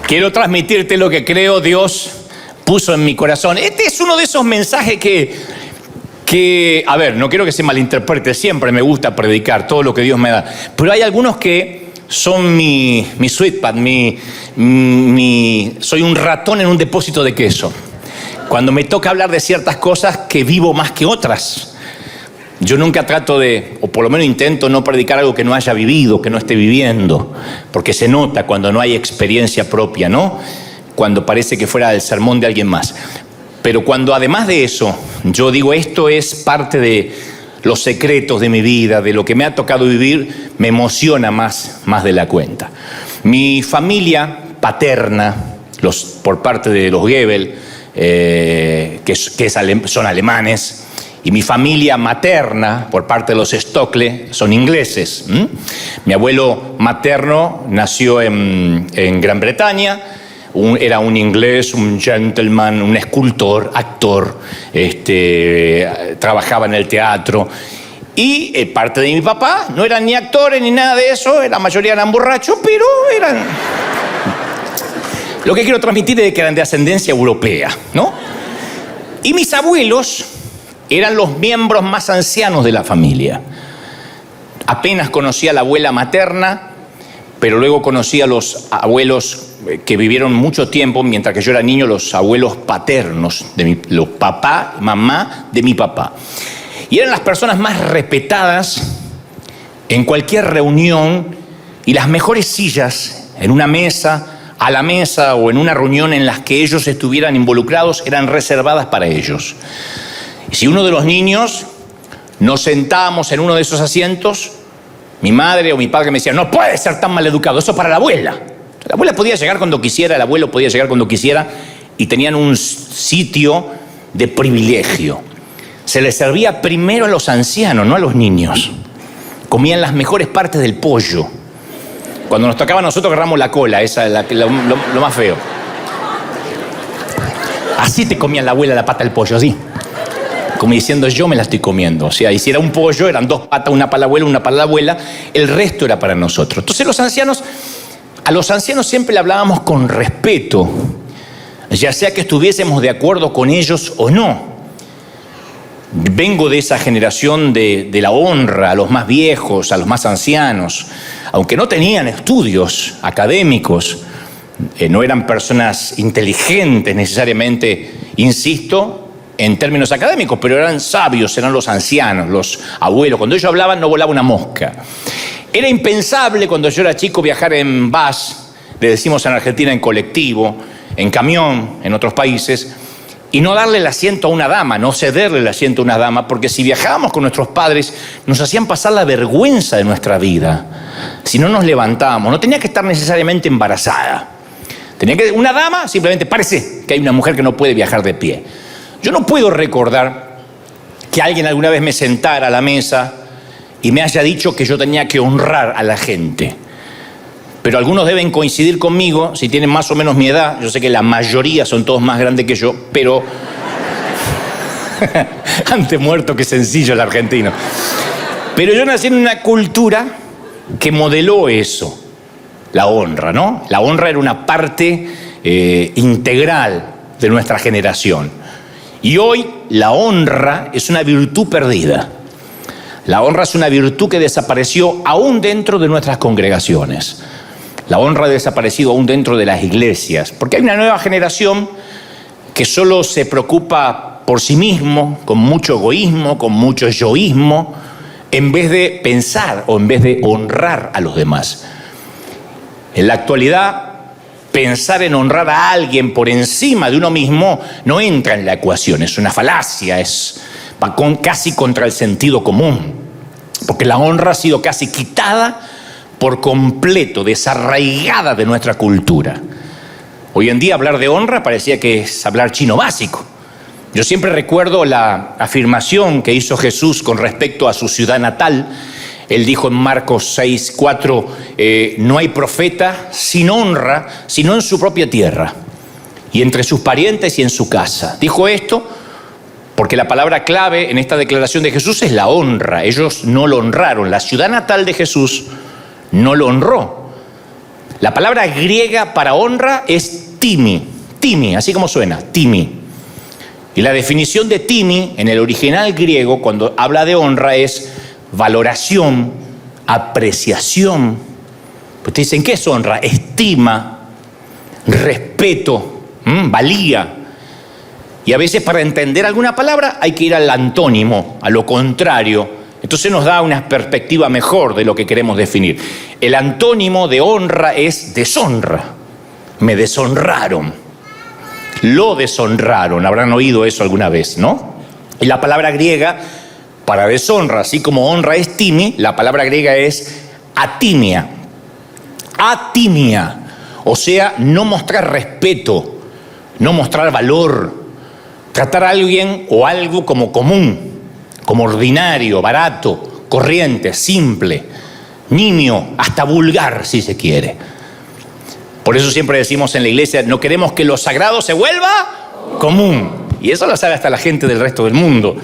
Quiero transmitirte lo que creo Dios puso en mi corazón. Este es uno de esos mensajes que, a ver, no quiero que se malinterprete, siempre me gusta predicar todo lo que Dios me da, pero hay algunos que son mi sweetpot, soy un ratón en un depósito de queso. Cuando me toca hablar de ciertas cosas que vivo más que otras. Yo nunca trato de, o por lo menos intento no predicar algo que no haya vivido, que no esté viviendo, porque se nota cuando no hay experiencia propia, ¿no? Cuando parece que fuera el sermón de alguien más. Pero cuando además de eso, yo digo esto es parte de los secretos de mi vida, de lo que me ha tocado vivir, me emociona más de la cuenta. Mi familia paterna, por parte de los Goebel, son alemanes, y mi familia materna, por parte de los Stokle, son ingleses. Mi abuelo materno nació en Gran Bretaña, era un inglés, un gentleman, un escultor, actor, trabajaba en el teatro. Y parte de mi papá no eran ni actores ni nada de eso, la mayoría eran borrachos, pero eran... Lo que quiero transmitir es que eran de ascendencia europea, ¿no? Y mis abuelos eran los miembros más ancianos de la familia. Apenas conocí a la abuela materna, pero luego conocí a los abuelos que vivieron mucho tiempo, mientras que yo era niño, los abuelos paternos, los papá, mamá de mi papá. Y eran las personas más respetadas en cualquier reunión y las mejores sillas en una mesa, a la mesa o en una reunión en las que ellos estuvieran involucrados eran reservadas para ellos. Y si uno de los niños nos sentábamos en uno de esos asientos, mi madre o mi padre me decían, no puede ser tan maleducado, eso es para la abuela. La abuela podía llegar cuando quisiera, el abuelo podía llegar cuando quisiera y tenían un sitio de privilegio. Se les servía primero a los ancianos, no a los niños. Comían las mejores partes del pollo. Cuando nos tocaba a nosotros agarramos la cola, esa es lo más feo. Así te comían la abuela la pata del pollo, así. Como diciendo, yo me la estoy comiendo. O sea, y si era un pollo, eran 2 patas, una para la abuela, una para la abuela. El resto era para nosotros. Entonces a los ancianos siempre le hablábamos con respeto, ya sea que estuviésemos de acuerdo con ellos o no. Vengo de esa generación de la honra a los más viejos, a los más ancianos. Aunque no tenían estudios académicos, no eran personas inteligentes necesariamente, insisto, en términos académicos, pero eran sabios, eran los ancianos, los abuelos. Cuando ellos hablaban no volaba una mosca. Era impensable cuando yo era chico viajar en bus, le decimos en Argentina en colectivo, en camión, en otros países, y no darle el asiento a una dama, no cederle el asiento a una dama, porque si viajábamos con nuestros padres nos hacían pasar la vergüenza de nuestra vida. Si no nos levantábamos, no tenía que estar necesariamente embarazada. Una dama simplemente parece que hay una mujer que no puede viajar de pie. Yo no puedo recordar que alguien alguna vez me sentara a la mesa y me haya dicho que yo tenía que honrar a la gente. Pero algunos deben coincidir conmigo, si tienen más o menos mi edad. Yo sé que la mayoría son todos más grandes que yo, pero... Antes muerto que sencillo el argentino. Pero yo nací en una cultura que modeló eso, la honra, ¿no? La honra era una parte integral de nuestra generación. Y hoy la honra es una virtud perdida. La honra es una virtud que desapareció aún dentro de nuestras congregaciones. La honra ha desaparecido aún dentro de las iglesias, porque hay una nueva generación que solo se preocupa por sí mismo, con mucho egoísmo, con mucho yoísmo, en vez de pensar o en vez de honrar a los demás. En la actualidad, pensar en honrar a alguien por encima de uno mismo no entra en la ecuación, es una falacia, va casi contra el sentido común, porque la honra ha sido casi quitada por completo, desarraigada de nuestra cultura. Hoy en día hablar de honra parecía que es hablar chino básico. Yo siempre recuerdo la afirmación que hizo Jesús con respecto a su ciudad natal. Él dijo en Marcos 6:4, no hay profeta sin honra, sino en su propia tierra, y entre sus parientes y en su casa. Dijo esto porque la palabra clave en esta declaración de Jesús es la honra. Ellos no lo honraron. La ciudad natal de Jesús no lo honró. La palabra griega para honra es timi, así como suena, timi. Y la definición de timi en el original griego, cuando habla de honra, es valoración, apreciación. Pues te dicen, ¿qué es honra? Estima, respeto, valía. Y a veces para entender alguna palabra hay que ir al antónimo, a lo contrario. Entonces nos da una perspectiva mejor de lo que queremos definir. El antónimo de honra es deshonra. Me deshonraron. Lo deshonraron. Habrán oído eso alguna vez, ¿no? Y la palabra griega para deshonra, así como honra es timi, la palabra griega es atimia. Atimia. O sea, no mostrar respeto, no mostrar valor, tratar a alguien o algo como común, como ordinario, barato, corriente, simple, nimio, hasta vulgar si se quiere. Por eso siempre decimos en la iglesia, no queremos que lo sagrado se vuelva común. Y eso lo sabe hasta la gente del resto del mundo.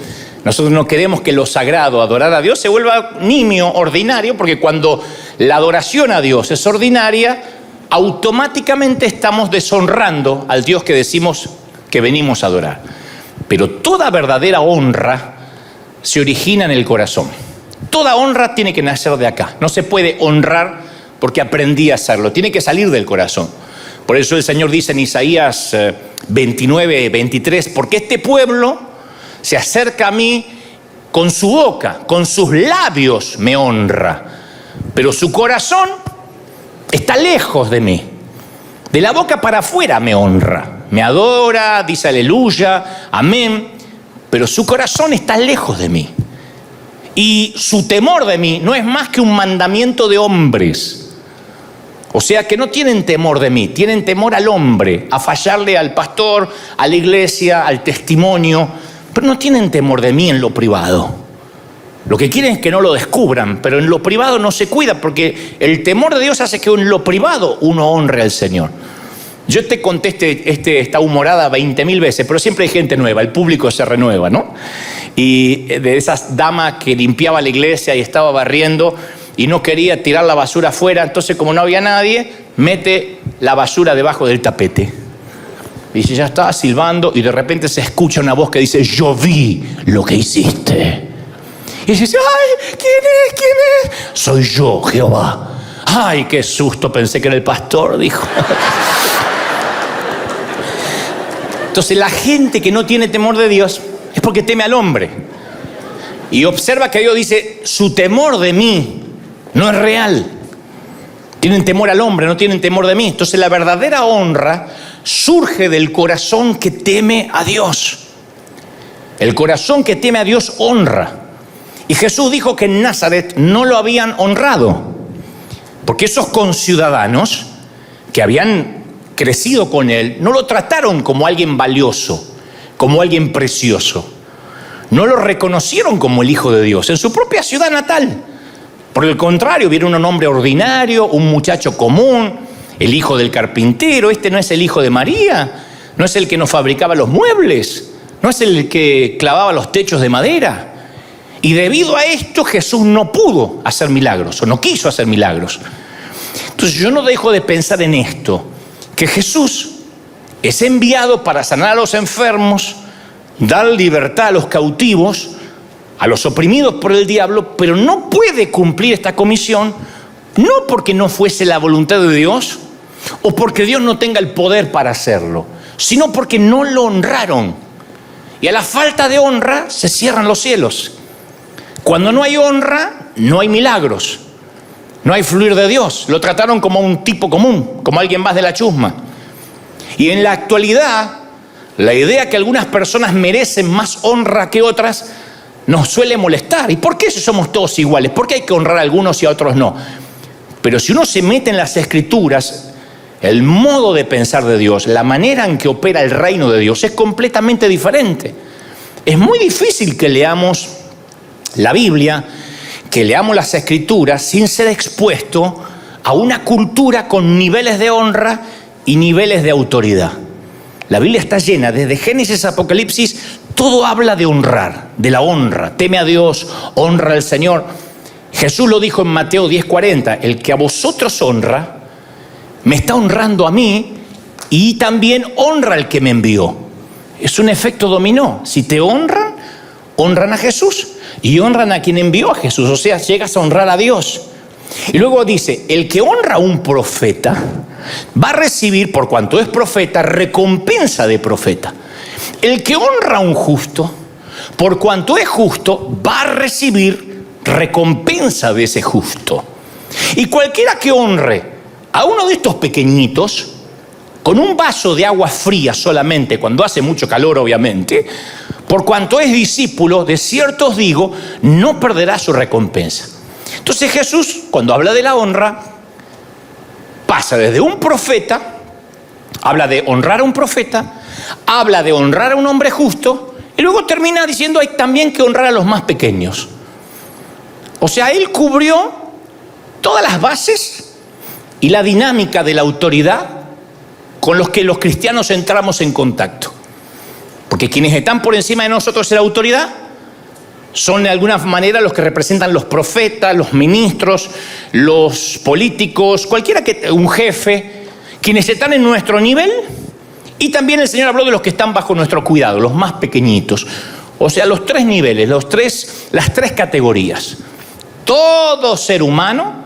Nosotros no queremos que lo sagrado, adorar a Dios, se vuelva nimio, ordinario, porque cuando la adoración a Dios es ordinaria, automáticamente estamos deshonrando al Dios que decimos que venimos a adorar. Pero toda verdadera honra se origina en el corazón. Toda honra tiene que nacer de acá. No se puede honrar porque aprendí a hacerlo. Tiene que salir del corazón. Por eso el Señor dice en Isaías 29, 23, porque este pueblo se acerca a mí con su boca, con sus labios me honra, pero su corazón está lejos de mí. De la boca para afuera me honra, me adora, dice aleluya, amén, pero su corazón está lejos de mí. Y su temor de mí no es más que un mandamiento de hombres. O sea que no tienen temor de mí, tienen temor al hombre, a fallarle al pastor, a la iglesia, al testimonio, pero no tienen temor de mí en lo privado. Lo que quieren es que no lo descubran, pero en lo privado no se cuida, porque el temor de Dios hace que en lo privado uno honre al Señor. Yo te conté esta humorada 20.000 veces, pero siempre hay gente nueva, el público se renueva, ¿no? Y de esas damas que limpiaba la iglesia y estaba barriendo y no quería tirar la basura afuera, entonces como no había nadie, mete la basura debajo del tapete. Y ya está silbando y de repente se escucha una voz que dice, yo vi lo que hiciste. Y dice, ay, ¿quién es? Soy yo, Jehová. Ay, qué susto, pensé que era el pastor, dijo. Entonces la gente que no tiene temor de Dios es porque teme al hombre. Y observa que Dios dice, su temor de mí no es real. Tienen temor al hombre, no tienen temor de mí. Entonces la verdadera honra surge del corazón que teme a Dios. El corazón que teme a Dios honra. Y Jesús dijo que en Nazaret no lo habían honrado, porque esos conciudadanos que habían crecido con él no lo trataron como alguien valioso, como alguien precioso. No lo reconocieron como el Hijo de Dios en su propia ciudad natal. Por el contrario, vieron un hombre ordinario, un muchacho común, el hijo del carpintero. Este no es el hijo de María, no es el que nos fabricaba los muebles, no es el que clavaba los techos de madera. Y debido a esto Jesús no pudo hacer milagros o no quiso hacer milagros. Entonces yo no dejo de pensar en esto, que Jesús es enviado para sanar a los enfermos, dar libertad a los cautivos, a los oprimidos por el diablo, pero no puede cumplir esta comisión, no porque no fuese la voluntad de Dios o porque Dios no tenga el poder para hacerlo, sino porque no lo honraron. Y a la falta de honra se cierran los cielos. Cuando no hay honra, no hay milagros, no hay fluir de Dios. Lo trataron como un tipo común, como alguien más de la chusma. Y en la actualidad, la idea que algunas personas merecen más honra que otras nos suele molestar. ¿Y por qué si somos todos iguales? ¿Por qué hay que honrar a algunos y a otros no? Pero si uno se mete en las Escrituras, el modo de pensar de Dios, la manera en que opera el reino de Dios es completamente diferente. Es muy difícil que leamos la Biblia, que leamos las Escrituras sin ser expuesto a una cultura con niveles de honra y niveles de autoridad. La Biblia está llena, desde Génesis a Apocalipsis, todo habla de honrar, de la honra. Teme a Dios, honra al Señor. Jesús lo dijo en Mateo 10:40, el que a vosotros honra, me está honrando a mí y también honra al que me envió. Es un efecto dominó. Si te honran, honran a Jesús y honran a quien envió a Jesús. O sea, llegas a honrar a Dios. Y luego dice, el que honra a un profeta va a recibir, por cuanto es profeta, recompensa de profeta. El que honra a un justo, por cuanto es justo, va a recibir recompensa de ese justo. Y cualquiera que honre a uno de estos pequeñitos, con un vaso de agua fría solamente, cuando hace mucho calor obviamente, por cuanto es discípulo, de cierto os digo, no perderá su recompensa. Entonces Jesús, cuando habla de la honra, pasa desde un profeta, habla de honrar a un profeta, habla de honrar a un hombre justo, y luego termina diciendo hay también que honrar a los más pequeños. O sea, él cubrió todas las bases y la dinámica de la autoridad con los que los cristianos entramos en contacto. Porque quienes están por encima de nosotros en la autoridad son de alguna manera los que representan los profetas, los ministros, los políticos, cualquiera que, un jefe, quienes están en nuestro nivel. Y también el Señor habló de los que están bajo nuestro cuidado, los más pequeñitos. O sea, los tres niveles, las tres categorías. Todo ser humano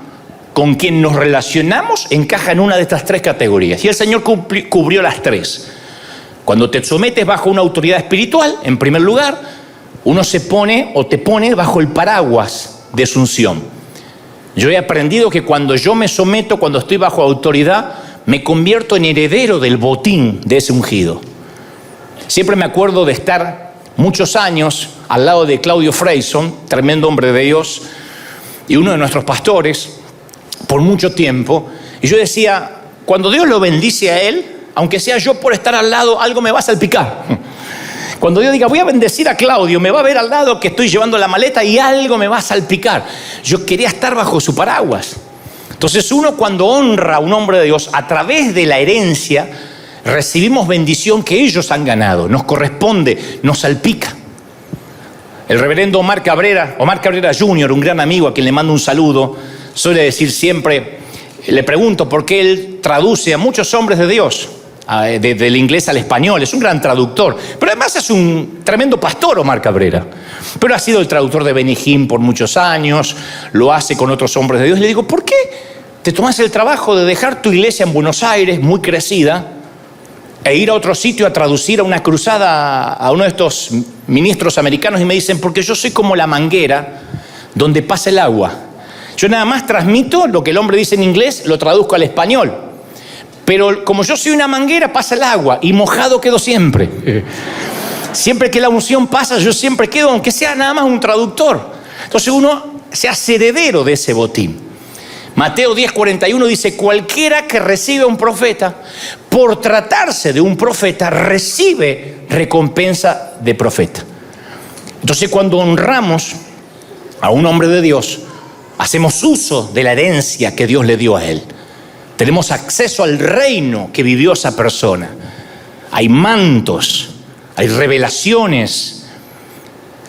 con quien nos relacionamos encaja en una de estas tres categorías. Y el Señor cubrió las tres. Cuando te sometes bajo una autoridad espiritual, en primer lugar, uno se pone o te pone bajo el paraguas de su unción. Yo he aprendido que cuando yo me someto, cuando estoy bajo autoridad, me convierto en heredero del botín de ese ungido. Siempre me acuerdo de estar muchos años al lado de Claudio Freyson, tremendo hombre de Dios, y uno de nuestros pastores, por mucho tiempo. Y yo decía, cuando Dios lo bendice a él, aunque sea yo por estar al lado, algo me va a salpicar. Cuando Dios diga, voy a bendecir a Claudio, me va a ver al lado que estoy llevando la maleta y algo me va a salpicar. Yo quería estar bajo su paraguas. Entonces uno cuando honra a un hombre de Dios, a través de la herencia, recibimos bendición que ellos han ganado, nos corresponde, nos salpica. El reverendo Omar Cabrera Jr., un gran amigo a quien le mando un saludo, suele decir siempre, le pregunto por qué él traduce a muchos hombres de Dios, del inglés al español, es un gran traductor, pero además es un tremendo pastor Omar Cabrera, pero ha sido el traductor de Benny Hinn por muchos años, lo hace con otros hombres de Dios. Le digo, ¿por qué te tomas el trabajo de dejar tu iglesia en Buenos Aires, muy crecida, e ir a otro sitio a traducir a una cruzada a uno de estos ministros americanos? Y me dicen, porque yo soy como la manguera donde pasa el agua. Yo nada más transmito lo que el hombre dice en inglés, lo traduzco al español. Pero como yo soy una manguera, pasa el agua y mojado quedo siempre. Siempre que la unción pasa, yo siempre quedo, aunque sea nada más un traductor. Entonces uno se hace heredero de ese botín. Mateo 10:41 dice, cualquiera que recibe a un profeta, por tratarse de un profeta, recibe recompensa de profeta. Entonces cuando honramos a un hombre de Dios, hacemos uso de la herencia que Dios le dio a él. Tenemos acceso al reino que vivió esa persona. Hay mantos, hay revelaciones,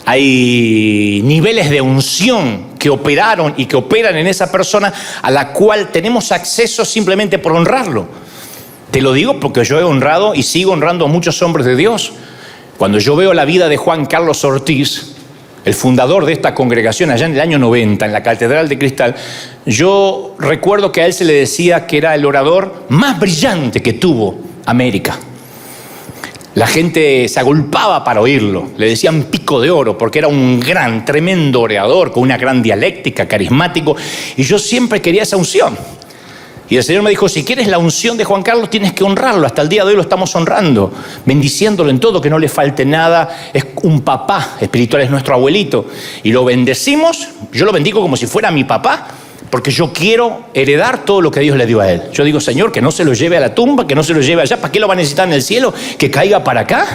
hay niveles de unción que operaron y que operan en esa persona a la cual tenemos acceso simplemente por honrarlo. Te lo digo porque yo he honrado y sigo honrando a muchos hombres de Dios. Cuando yo veo la vida de Juan Carlos Ortiz, el fundador de esta congregación allá en el año 90, en la Catedral de Cristal, yo recuerdo que a él se le decía que era el orador más brillante que tuvo América. La gente se agolpaba para oírlo, le decían pico de oro, porque era un gran, tremendo orador, con una gran dialéctica, carismático, y yo siempre quería esa unción. Y el Señor me dijo, si quieres la unción de Juan Carlos, tienes que honrarlo. Hasta el día de hoy lo estamos honrando, bendiciéndolo en todo, que no le falte nada. Es un papá espiritual, es nuestro abuelito. Y lo bendecimos, yo lo bendigo como si fuera mi papá, porque yo quiero heredar todo lo que Dios le dio a él. Yo digo, Señor, que no se lo lleve a la tumba, que no se lo lleve allá. ¿Para qué lo va a necesitar en el cielo? Que caiga para acá.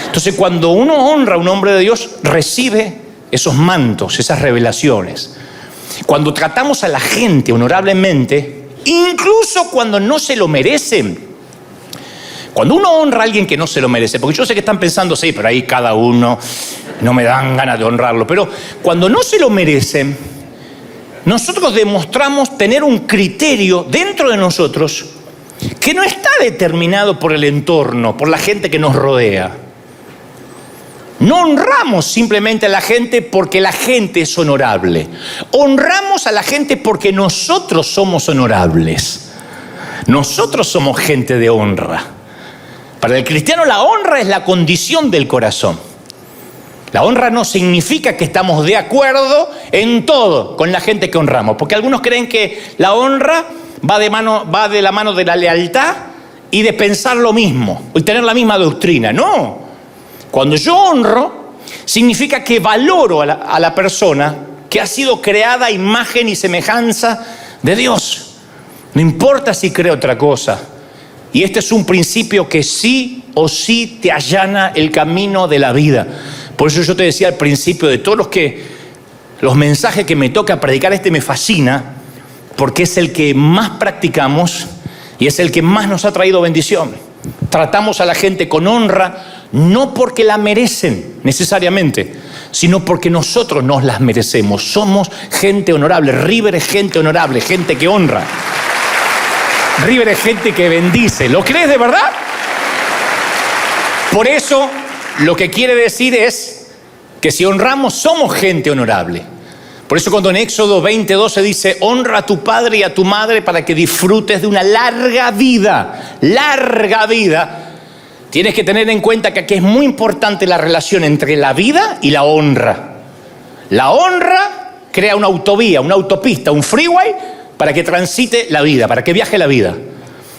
Entonces, cuando uno honra a un hombre de Dios, recibe esos mantos, esas revelaciones. Cuando tratamos a la gente honorablemente, incluso cuando no se lo merecen, cuando uno honra a alguien que no se lo merece, porque yo sé que están pensando, sí, pero ahí cada uno, no me dan ganas de honrarlo, pero cuando no se lo merecen, nosotros demostramos tener un criterio dentro de nosotros que no está determinado por el entorno, por la gente que nos rodea. No honramos simplemente a la gente porque la gente es honorable. Honramos a la gente porque nosotros somos honorables. Nosotros somos gente de honra. Para el cristiano la honra es la condición del corazón. La honra no significa que estamos de acuerdo en todo con la gente que honramos, porque algunos creen que la honra va de la mano de la lealtad y de pensar lo mismo y tener la misma doctrina. No. Cuando yo honro, significa que valoro a la persona que ha sido creada a imagen y semejanza de Dios. No importa si cree otra cosa. Y este es un principio que sí o sí te allana el camino de la vida. Por eso yo te decía al principio, de todos los mensajes que me toca predicar, este me fascina, porque es el que más practicamos y es el que más nos ha traído bendición. Tratamos a la gente con honra, no porque la merecen necesariamente, sino porque nosotros nos las merecemos. Somos gente honorable. River es gente honorable, gente que honra. River es gente que bendice. ¿Lo crees de verdad? Por eso, lo que quiere decir es que si honramos, somos gente honorable. Por eso cuando en Éxodo 20:12 dice, honra a tu padre y a tu madre para que disfrutes de una larga vida, tienes que tener en cuenta que aquí es muy importante la relación entre la vida y la honra. La honra crea una autovía, una autopista, un freeway para que transite la vida, para que viaje la vida.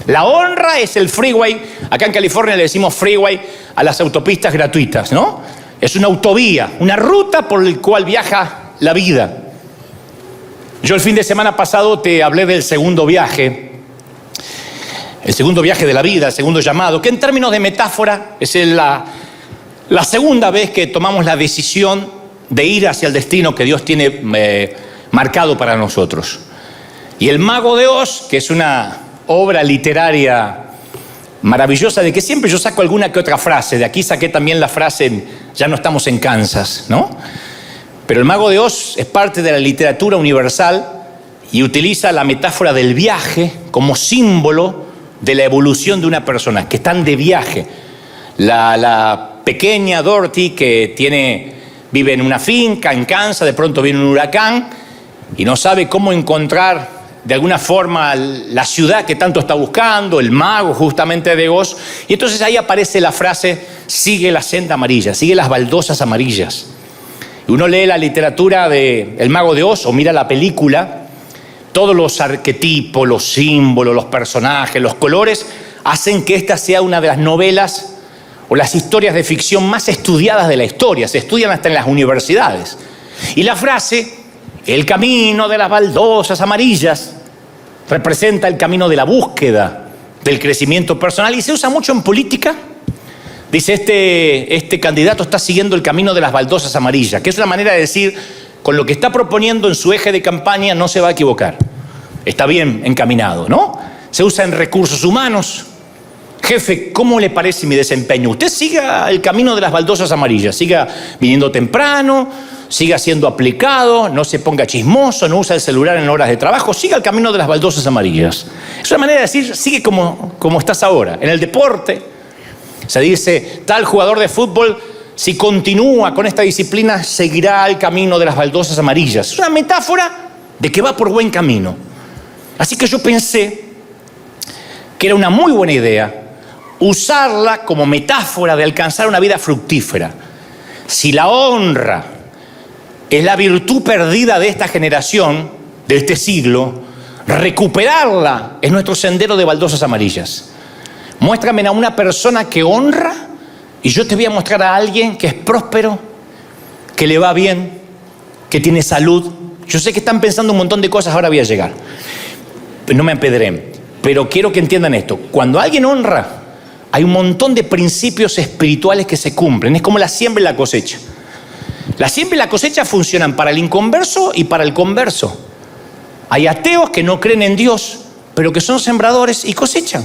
La honra es el freeway. Acá en California le decimos freeway a las autopistas gratuitas, ¿no? Es una autovía, una ruta por la cual viaja la vida. Yo el fin de semana pasado te hablé del segundo viaje, el segundo viaje de la vida, el segundo llamado, que en términos de metáfora es la segunda vez que tomamos la decisión de ir hacia el destino que Dios tiene marcado para nosotros. Y El Mago de Oz, que es una obra literaria maravillosa, de que siempre yo saco alguna que otra frase. De aquí saqué también la frase, ya no estamos en Kansas, ¿no? Pero El Mago de Oz es parte de la literatura universal y utiliza la metáfora del viaje como símbolo de la evolución de una persona, que están de viaje. La pequeña Dorothy que vive en una finca en Kansas, de pronto viene un huracán y no sabe cómo encontrar de alguna forma la ciudad que tanto está buscando, el mago justamente de Oz. Y entonces ahí aparece la frase, sigue la senda amarilla, sigue las baldosas amarillas. Y uno lee la literatura de El Mago de Oz o mira la película, todos los arquetipos, los símbolos, los personajes, los colores, hacen que esta sea una de las novelas o las historias de ficción más estudiadas de la historia. Se estudian hasta en las universidades. Y la frase, el camino de las baldosas amarillas, representa el camino de la búsqueda, del crecimiento personal, y se usa mucho en política. Dice, este candidato está siguiendo el camino de las baldosas amarillas, que es una manera de decir, con lo que está proponiendo en su eje de campaña no se va a equivocar. Está bien encaminado, ¿no? Se usa en recursos humanos. Jefe, ¿cómo le parece mi desempeño? Usted siga el camino de las baldosas amarillas, siga viniendo temprano, siga siendo aplicado, no se ponga chismoso, no usa el celular en horas de trabajo, siga el camino de las baldosas amarillas. Es una manera de decir, sigue como estás ahora. En el deporte se dice, tal jugador de fútbol, si continúa con esta disciplina, seguirá el camino de las baldosas amarillas. Es una metáfora de que va por buen camino. Así que yo pensé que era una muy buena idea usarla como metáfora de alcanzar una vida fructífera. Si la honra es la virtud perdida de esta generación, de este siglo, recuperarla es nuestro sendero de baldosas amarillas. Muéstrame a una persona que honra y yo te voy a mostrar a alguien que es próspero, que le va bien, que tiene salud. Yo sé que están pensando un montón de cosas, ahora voy a llegar. No me empedreen, pero quiero que entiendan esto. Cuando alguien honra, hay un montón de principios espirituales que se cumplen. Es como la siembra y la cosecha. La siembra y la cosecha funcionan para el inconverso y para el converso. Hay ateos que no creen en Dios, pero que son sembradores y cosechan.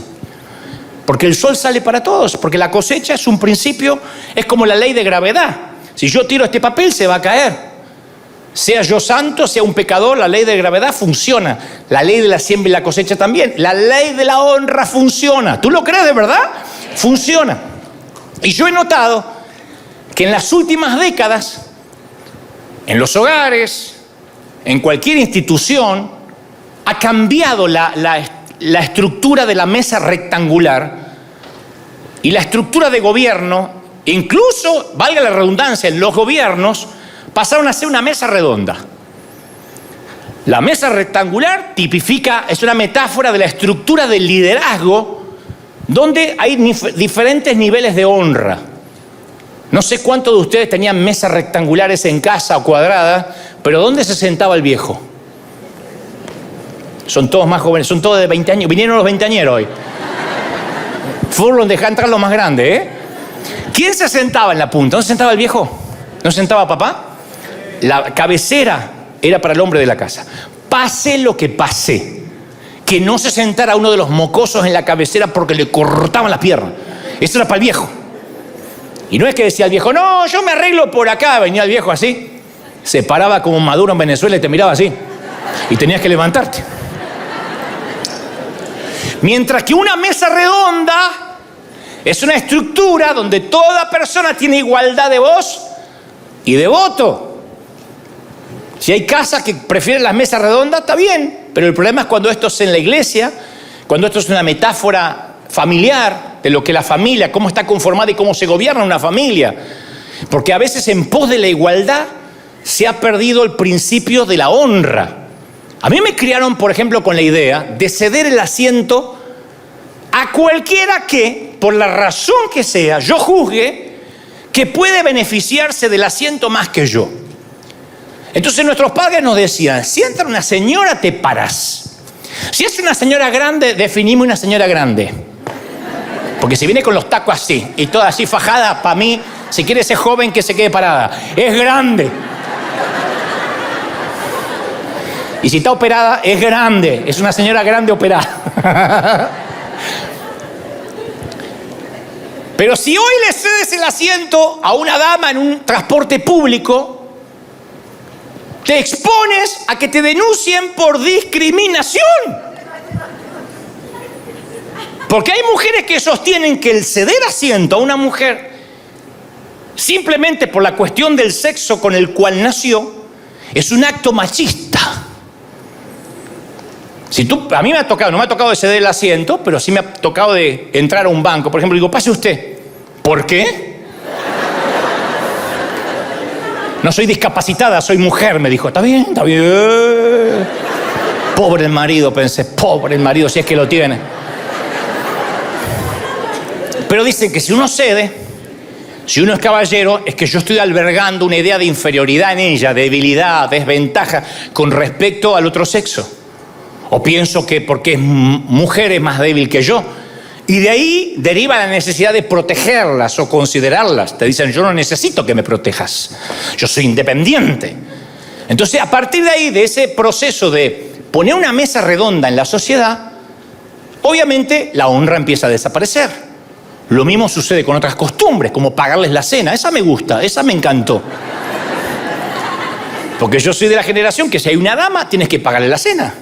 Porque el sol sale para todos, porque la cosecha es un principio, es como la ley de gravedad. Si yo tiro este papel, se va a caer. Sea yo santo, sea un pecador, la ley de gravedad funciona. La ley de la siembra y la cosecha también. La ley de la honra funciona. ¿Tú lo crees de verdad? Funciona. Y yo he notado que en las últimas décadas, en los hogares, en cualquier institución, ha cambiado la estructura de la mesa rectangular y la estructura de gobierno, incluso, valga la redundancia, en los gobiernos, pasaron a ser una mesa redonda. La mesa rectangular tipifica, es una metáfora de la estructura del liderazgo donde hay diferentes niveles de honra. No sé cuántos de ustedes tenían mesas rectangulares en casa o cuadradas, pero ¿dónde se sentaba el viejo? Son todos más jóvenes, son todos de 20 años. Vinieron los veinteañeros hoy. Furlong, deja entrar lo más grande, ¿eh? ¿Quién se sentaba en la punta? ¿Dónde se sentaba el viejo? ¿No se sentaba papá? La cabecera era para el hombre de la casa. Pase lo que pase, que no se sentara uno de los mocosos en la cabecera porque le cortaban las piernas. Eso era para el viejo. Y no es que decía el viejo, no, yo me arreglo por acá. Venía el viejo así, se paraba como Maduro en Venezuela y te miraba así. Y tenías que levantarte. Mientras que una mesa redonda es una estructura donde toda persona tiene igualdad de voz y de voto. Si hay casas que prefieren las mesas redondas, está bien, pero el problema es cuando esto es en la iglesia, cuando esto es una metáfora familiar de lo que la familia, cómo está conformada y cómo se gobierna una familia. Porque a veces en pos de la igualdad se ha perdido el principio de la honra. A mí me criaron, por ejemplo, con la idea de ceder el asiento a cualquiera que, por la razón que sea, yo juzgue que puede beneficiarse del asiento más que yo. Entonces nuestros padres nos decían, si entra una señora, te paras. Si es una señora grande, definimos una señora grande. Porque si viene con los tacos así, y toda así fajada, para mí, si quiere ser joven, que se quede parada. Es grande. Y si está operada, es grande. Es una señora grande operada. Pero si hoy le cedes el asiento a una dama en un transporte público, te expones a que te denuncien por discriminación. Porque hay mujeres que sostienen que el ceder asiento a una mujer simplemente por la cuestión del sexo con el cual nació es un acto machista. A mí me ha tocado, no me ha tocado de ceder el asiento, pero sí me ha tocado de entrar a un banco. Por ejemplo, digo, pase usted. ¿Por qué? No soy discapacitada, soy mujer, me dijo. Está bien, está bien. Pobre el marido, pensé, pobre el marido, si es que lo tiene. Pero dicen que si uno cede, si uno es caballero, es que yo estoy albergando una idea de inferioridad en ella, debilidad, desventaja con respecto al otro sexo. O pienso que porque es mujer es más débil que yo. Y de ahí deriva la necesidad de protegerlas o considerarlas. Te dicen, yo no necesito que me protejas. Yo soy independiente. Entonces, a partir de ahí, de ese proceso de poner una mesa redonda en la sociedad, obviamente la honra empieza a desaparecer. Lo mismo sucede con otras costumbres, como pagarles la cena. Esa me gusta, esa me encantó. Porque yo soy de la generación que si hay una dama, tienes que pagarle la cena.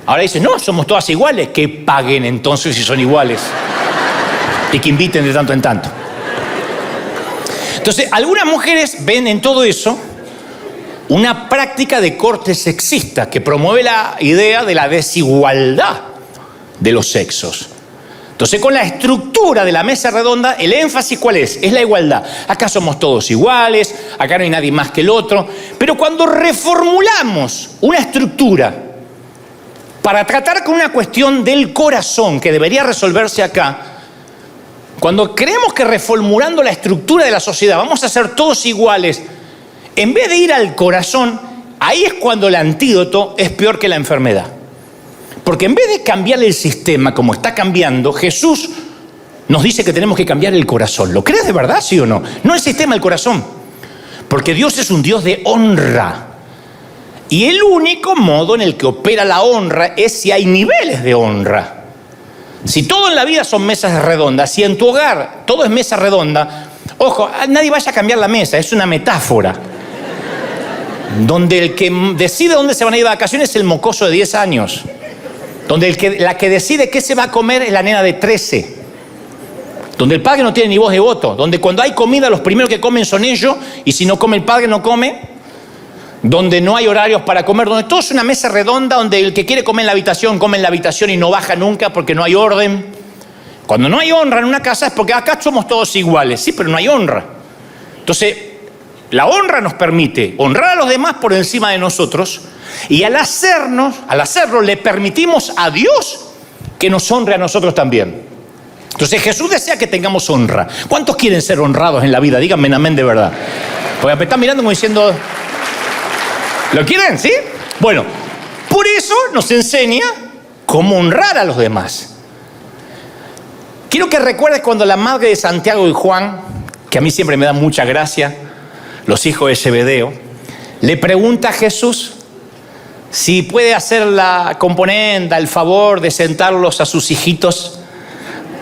Ahora dicen, no, somos todas iguales. Que paguen entonces si son iguales. Y que inviten de tanto en tanto. Entonces, algunas mujeres ven en todo eso una práctica de corte sexista que promueve la idea de la desigualdad de los sexos. Entonces, con la estructura de la mesa redonda, el énfasis, ¿cuál es? Es la igualdad. Acá somos todos iguales, acá no hay nadie más que el otro. Pero cuando reformulamos una estructura para tratar con una cuestión del corazón que debería resolverse acá, cuando creemos que reformulando la estructura de la sociedad vamos a ser todos iguales, en vez de ir al corazón, ahí es cuando el antídoto es peor que la enfermedad. Porque en vez de cambiar el sistema como está cambiando, Jesús nos dice que tenemos que cambiar el corazón. ¿Lo crees de verdad, sí o no? No el sistema, el corazón. Porque Dios es un Dios de honra. Y el único modo en el que opera la honra es si hay niveles de honra. Si todo en la vida son mesas redondas, si en tu hogar todo es mesa redonda, ojo, nadie vaya a cambiar la mesa, es una metáfora. donde el que decide dónde se van a ir de vacaciones es el mocoso de 10 años, donde la que decide qué se va a comer es la nena de 13, donde el padre no tiene ni voz de voto, donde cuando hay comida los primeros que comen son ellos y si no come el padre no come, donde no hay horarios para comer, donde todo es una mesa redonda, donde el que quiere comer en la habitación come en la habitación y no baja nunca porque no hay orden. Cuando no hay honra en una casa es porque acá somos todos iguales, sí, pero no hay honra. Entonces, la honra nos permite honrar a los demás por encima de nosotros y al hacerlo le permitimos a Dios que nos honre a nosotros también. Entonces Jesús desea que tengamos honra. ¿Cuántos quieren ser honrados en la vida? Díganme amén de verdad. Porque me están mirando como diciendo, ¿lo quieren? ¿Sí? Bueno, por eso nos enseña cómo honrar a los demás. Quiero que recuerdes cuando la madre de Santiago y Juan, que a mí siempre me da mucha gracia, los hijos de Zebedeo, le pregunta a Jesús si puede hacer la componenda, el favor de sentarlos a sus hijitos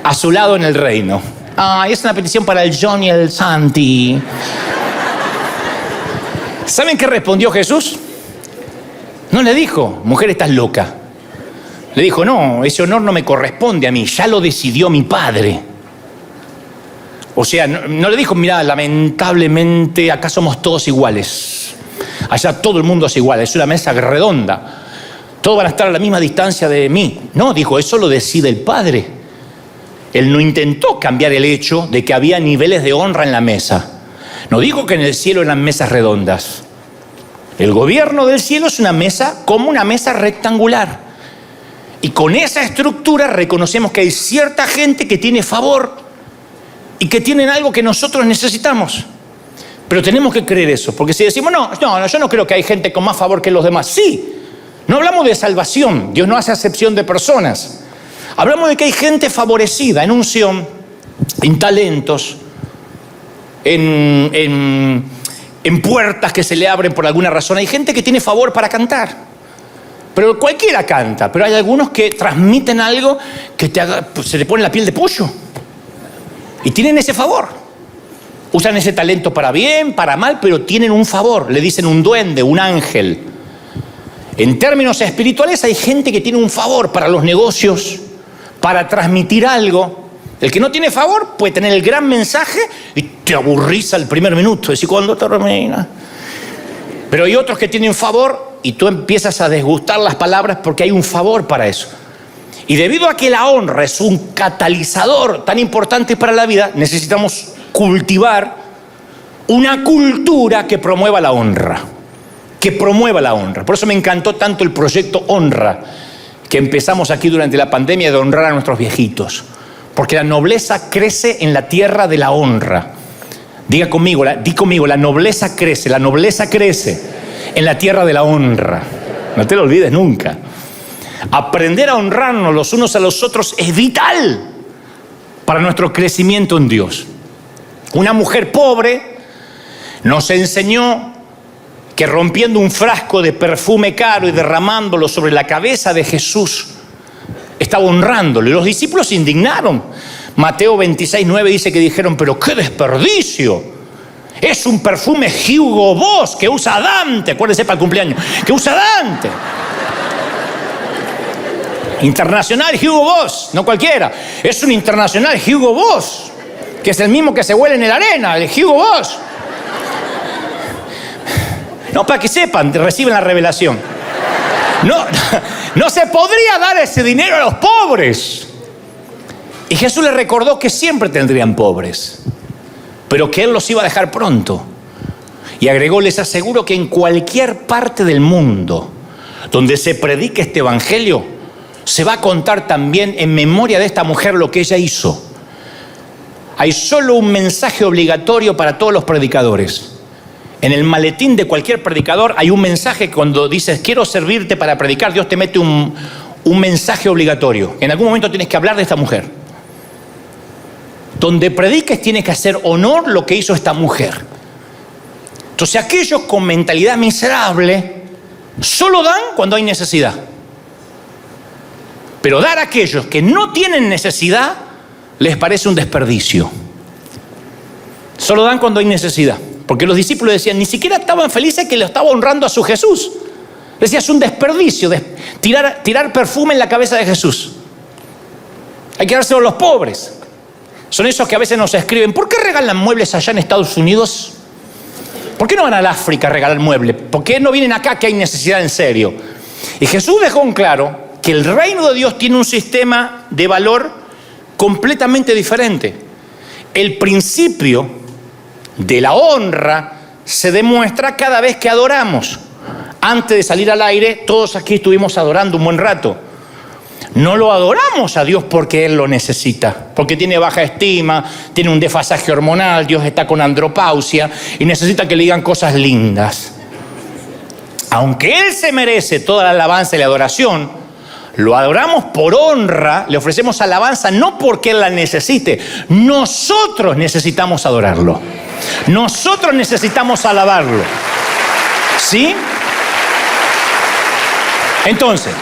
a su lado en el reino. Es una petición para el John y el Santi. ¿Saben qué respondió Jesús? No le dijo, mujer, estás loca. Le dijo, no, ese honor no me corresponde a mí, ya lo decidió mi padre. O sea, no le dijo, mira, lamentablemente acá somos todos iguales. Allá todo el mundo es igual, es una mesa redonda. Todos van a estar a la misma distancia de mí. No, dijo, eso lo decide el Padre. Él no intentó cambiar el hecho de que había niveles de honra en la mesa. No dijo que en el cielo eran mesas redondas. El gobierno del cielo es una mesa como una mesa rectangular. Y con esa estructura reconocemos que hay cierta gente que tiene favor y que tienen algo que nosotros necesitamos. Pero tenemos que creer eso, porque si decimos, no, yo no creo que hay gente con más favor que los demás. Sí, no hablamos de salvación, Dios no hace acepción de personas. Hablamos de que hay gente favorecida en unción, en talentos, en puertas que se le abren por alguna razón. Hay gente que tiene favor para cantar. Pero cualquiera canta, pero hay algunos que transmiten algo que se le pone la piel de pollo. Y tienen ese favor. Usan ese talento para bien, para mal, pero tienen un favor. Le dicen un duende, un ángel. En términos espirituales hay gente que tiene un favor para los negocios, para transmitir algo. El que no tiene favor puede tener el gran mensaje y te aburriza el primer minuto. Decir, ¿cuándo termina? Pero hay otros que tienen favor y tú empiezas a desgustar las palabras porque hay un favor para eso. Y debido a que la honra es un catalizador tan importante para la vida, necesitamos cultivar una cultura que promueva la honra. Que promueva la honra. Por eso me encantó tanto el proyecto Honra, que empezamos aquí durante la pandemia, de honrar a nuestros viejitos. Porque la nobleza crece en la tierra de la honra. Di conmigo, la nobleza crece en la tierra de la honra. No te lo olvides nunca. Aprender a honrarnos los unos a los otros es vital para nuestro crecimiento en Dios. Una mujer pobre nos enseñó que rompiendo un frasco de perfume caro y derramándolo sobre la cabeza de Jesús, estaba honrándolo. Y los discípulos se indignaron. Mateo 26:9 dice que dijeron, pero qué desperdicio. Es un perfume Hugo Boss que usa Dante. Acuérdense para el cumpleaños. Que usa Dante. Internacional Hugo Boss, no cualquiera. Es un internacional Hugo Boss, que es el mismo que se huele en la arena, el Hugo Boss. No, para que sepan, reciben la revelación. No se podría dar ese dinero a los pobres. Y Jesús les recordó que siempre tendrían pobres, pero que Él los iba a dejar pronto. Y agregó, les aseguro que en cualquier parte del mundo donde se predique este evangelio, se va a contar también en memoria de esta mujer lo que ella hizo. Hay solo un mensaje obligatorio para todos los predicadores. En el maletín de cualquier predicador hay un mensaje que cuando dices, quiero servirte para predicar, Dios te mete un mensaje obligatorio. En algún momento tienes que hablar de esta mujer. Donde prediques tienes que hacer honor lo que hizo esta mujer. Entonces aquellos con mentalidad miserable solo dan cuando hay necesidad. Pero dar a aquellos que no tienen necesidad les parece un desperdicio. Solo dan cuando hay necesidad. Porque los discípulos decían, ni siquiera estaban felices que le estaba honrando a su Jesús. Decía, es un desperdicio tirar perfume en la cabeza de Jesús. Hay que dárselo a los pobres. Son esos que a veces nos escriben, ¿por qué regalan muebles allá en Estados Unidos? ¿Por qué no van al África a regalar muebles? ¿Por qué no vienen acá que hay necesidad en serio? Y Jesús dejó en claro que el reino de Dios tiene un sistema de valor completamente diferente. El principio de la honra se demuestra cada vez que adoramos. Antes de salir al aire, todos aquí estuvimos adorando un buen rato. No lo adoramos a Dios porque Él lo necesita, porque tiene baja estima, tiene un desfasaje hormonal, Dios está con andropausia y necesita que le digan cosas lindas. Aunque Él se merece toda la alabanza y la adoración, lo adoramos por honra, le ofrecemos alabanza no porque Él la necesite. Nosotros necesitamos adorarlo. Nosotros necesitamos alabarlo. ¿Sí? Entonces,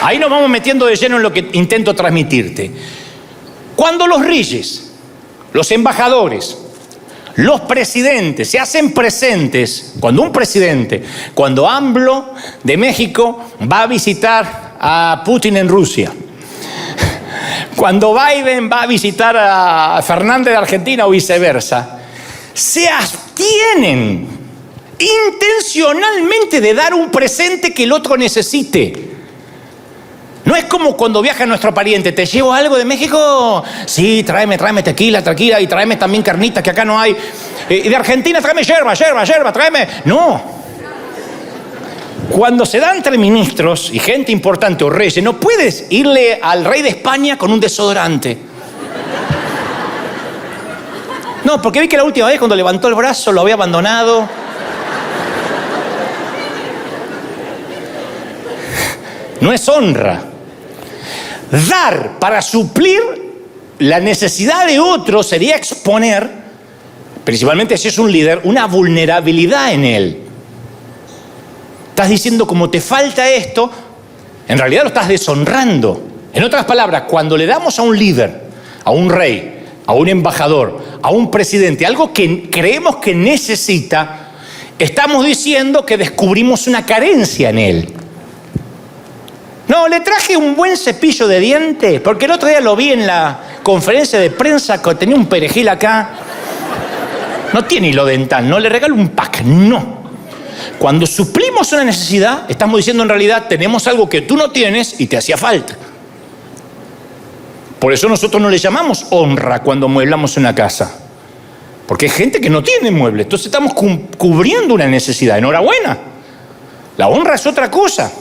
ahí nos vamos metiendo de lleno en lo que intento transmitirte. Cuando los reyes, los embajadores, los presidentes se hacen presentes, cuando AMLO de México va a visitar a Putin en Rusia, cuando Biden va a visitar a Fernández de Argentina o viceversa, se abstienen intencionalmente de dar un presente que el otro necesite. No es como cuando viaja nuestro pariente, ¿te llevo algo de México? Sí, tráeme tequila, tranquila, y tráeme también carnitas que acá no hay. Y de Argentina, tráeme yerba, tráeme. No. Cuando se da entre ministros y gente importante o reyes, no puedes irle al rey de España con un desodorante. No, porque vi que la última vez cuando levantó el brazo lo había abandonado. No es honra. Dar para suplir la necesidad de otro sería exponer, principalmente si es un líder, una vulnerabilidad en él. Estás diciendo, como te falta esto, en realidad lo estás deshonrando. En otras palabras, cuando le damos a un líder, a un rey, a un embajador, a un presidente, algo que creemos que necesita, estamos diciendo que descubrimos una carencia en él. No, le traje un buen cepillo de dientes, porque el otro día lo vi en la conferencia de prensa que tenía un perejil acá. No tiene hilo dental, no le regalo un pack, no. Cuando suplimos una necesidad, estamos diciendo en realidad, tenemos algo que tú no tienes y te hacía falta. Por eso nosotros no le llamamos honra cuando mueblamos una casa. Porque hay gente que no tiene muebles, entonces estamos cubriendo una necesidad. Enhorabuena. La honra es otra cosa.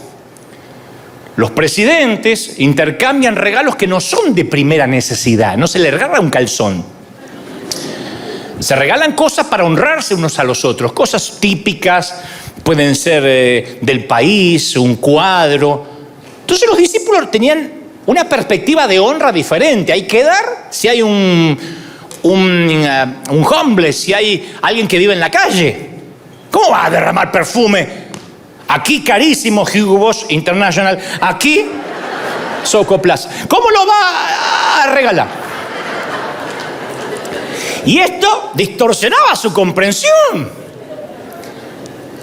Los presidentes intercambian regalos que no son de primera necesidad. No se le regala un calzón. Se regalan cosas para honrarse unos a los otros. Cosas típicas, pueden ser del país, un cuadro. Entonces los discípulos tenían una perspectiva de honra diferente. Hay que dar si hay un homeless, si hay alguien que vive en la calle. ¿Cómo va a derramar perfume? Aquí carísimo Hugo Boss International, aquí Soco Plus. ¿Cómo lo va a regalar? Y esto distorsionaba su comprensión.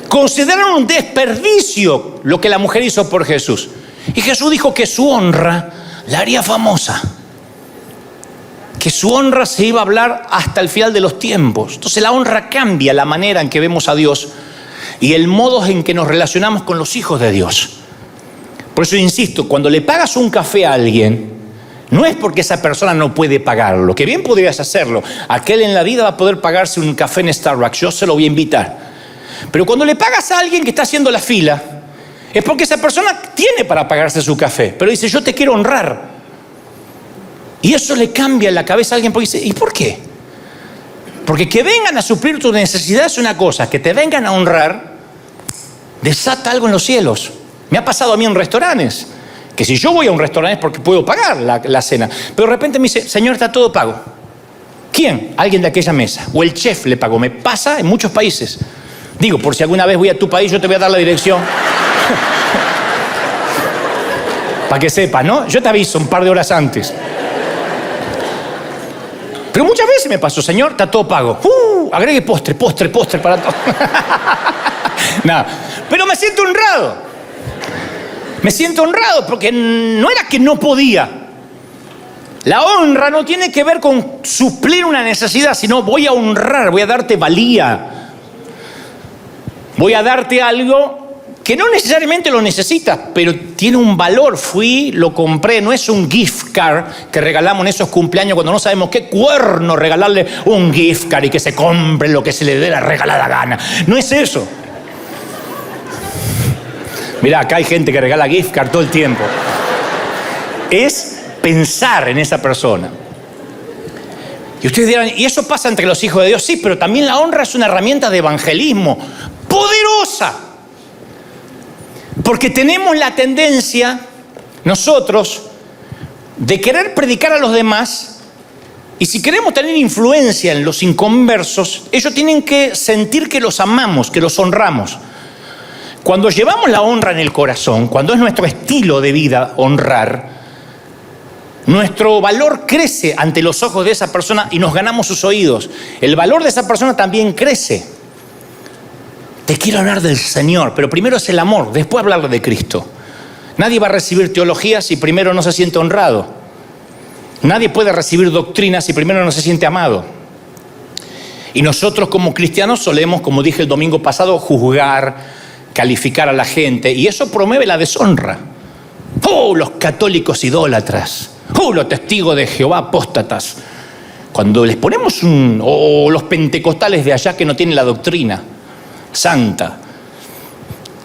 Consideraron un desperdicio lo que la mujer hizo por Jesús. Y Jesús dijo que su honra la haría famosa. Que su honra se iba a hablar hasta el final de los tiempos. Entonces la honra cambia la manera en que vemos a Dios y el modo en que nos relacionamos con los hijos de Dios. Por eso insisto, cuando le pagas un café a alguien, no es porque esa persona no puede pagarlo, que bien podrías hacerlo. Aquel en la vida va a poder pagarse un café en Starbucks, yo se lo voy a invitar. Pero cuando le pagas a alguien que está haciendo la fila, es porque esa persona tiene para pagarse su café, pero dice, yo te quiero honrar. Y eso le cambia la cabeza a alguien porque dice, ¿y por qué? Porque que vengan a suplir tu necesidad es una cosa, que te vengan a honrar desata algo en los cielos. Me ha pasado a mí en restaurantes, que si yo voy a un restaurante es porque puedo pagar la cena, pero de repente me dice, señor, está todo pago. ¿Quién? Alguien de aquella mesa, o el chef le pagó. Me pasa en muchos países. Digo, por si alguna vez voy a tu país, yo te voy a dar la dirección. Para que sepas, ¿no? Yo te aviso un par de horas antes. Pero muchas veces me pasó, señor, está todo pago. agregue postre para todo. No, pero me siento honrado. Me siento honrado porque no era que no podía. La honra no tiene que ver con suplir una necesidad, sino voy a honrar, voy a darte valía. Voy a darte algo que no necesariamente lo necesitas, pero tiene un valor. Fui, lo compré, no es un gift card que regalamos en esos cumpleaños cuando no sabemos qué cuerno regalarle un gift card y que se compre lo que se le dé la regalada gana. No es eso. Mirá, acá hay gente que regala gift card todo el tiempo. Es pensar en esa persona. Y ustedes dirán, ¿y eso pasa entre los hijos de Dios? Sí, pero también la honra es una herramienta de evangelismo poderosa. Porque tenemos la tendencia, nosotros, de querer predicar a los demás, y si queremos tener influencia en los inconversos, ellos tienen que sentir que los amamos, que los honramos. Cuando llevamos la honra en el corazón, cuando es nuestro estilo de vida honrar, nuestro valor crece ante los ojos de esa persona y nos ganamos sus oídos. El valor de esa persona también crece. Te quiero hablar del Señor, pero primero es el amor, después hablar de Cristo. Nadie va a recibir teología si primero no se siente honrado. Nadie puede recibir doctrina si primero no se siente amado. Y nosotros como cristianos solemos, como dije el domingo pasado, juzgar, calificar a la gente, y eso promueve la deshonra. ¡Oh, los católicos idólatras! ¡Oh, los testigos de Jehová apóstatas! Cuando les ponemos o los pentecostales de allá que no tienen la doctrina santa.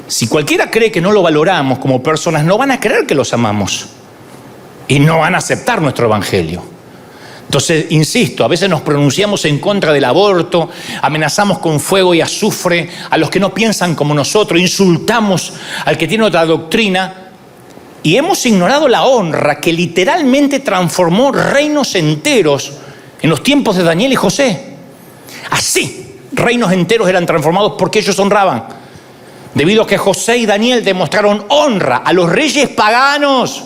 Si cualquiera cree que no lo valoramos como personas, no van a creer que los amamos y no van a aceptar nuestro evangelio. Entonces, insisto, a veces nos pronunciamos en contra del aborto, amenazamos con fuego y azufre a los que no piensan como nosotros, insultamos al que tiene otra doctrina y hemos ignorado la honra que literalmente transformó reinos enteros en los tiempos de Daniel y José. Así. Reinos enteros eran transformados porque ellos honraban. Debido a que José y Daniel demostraron honra a los reyes paganos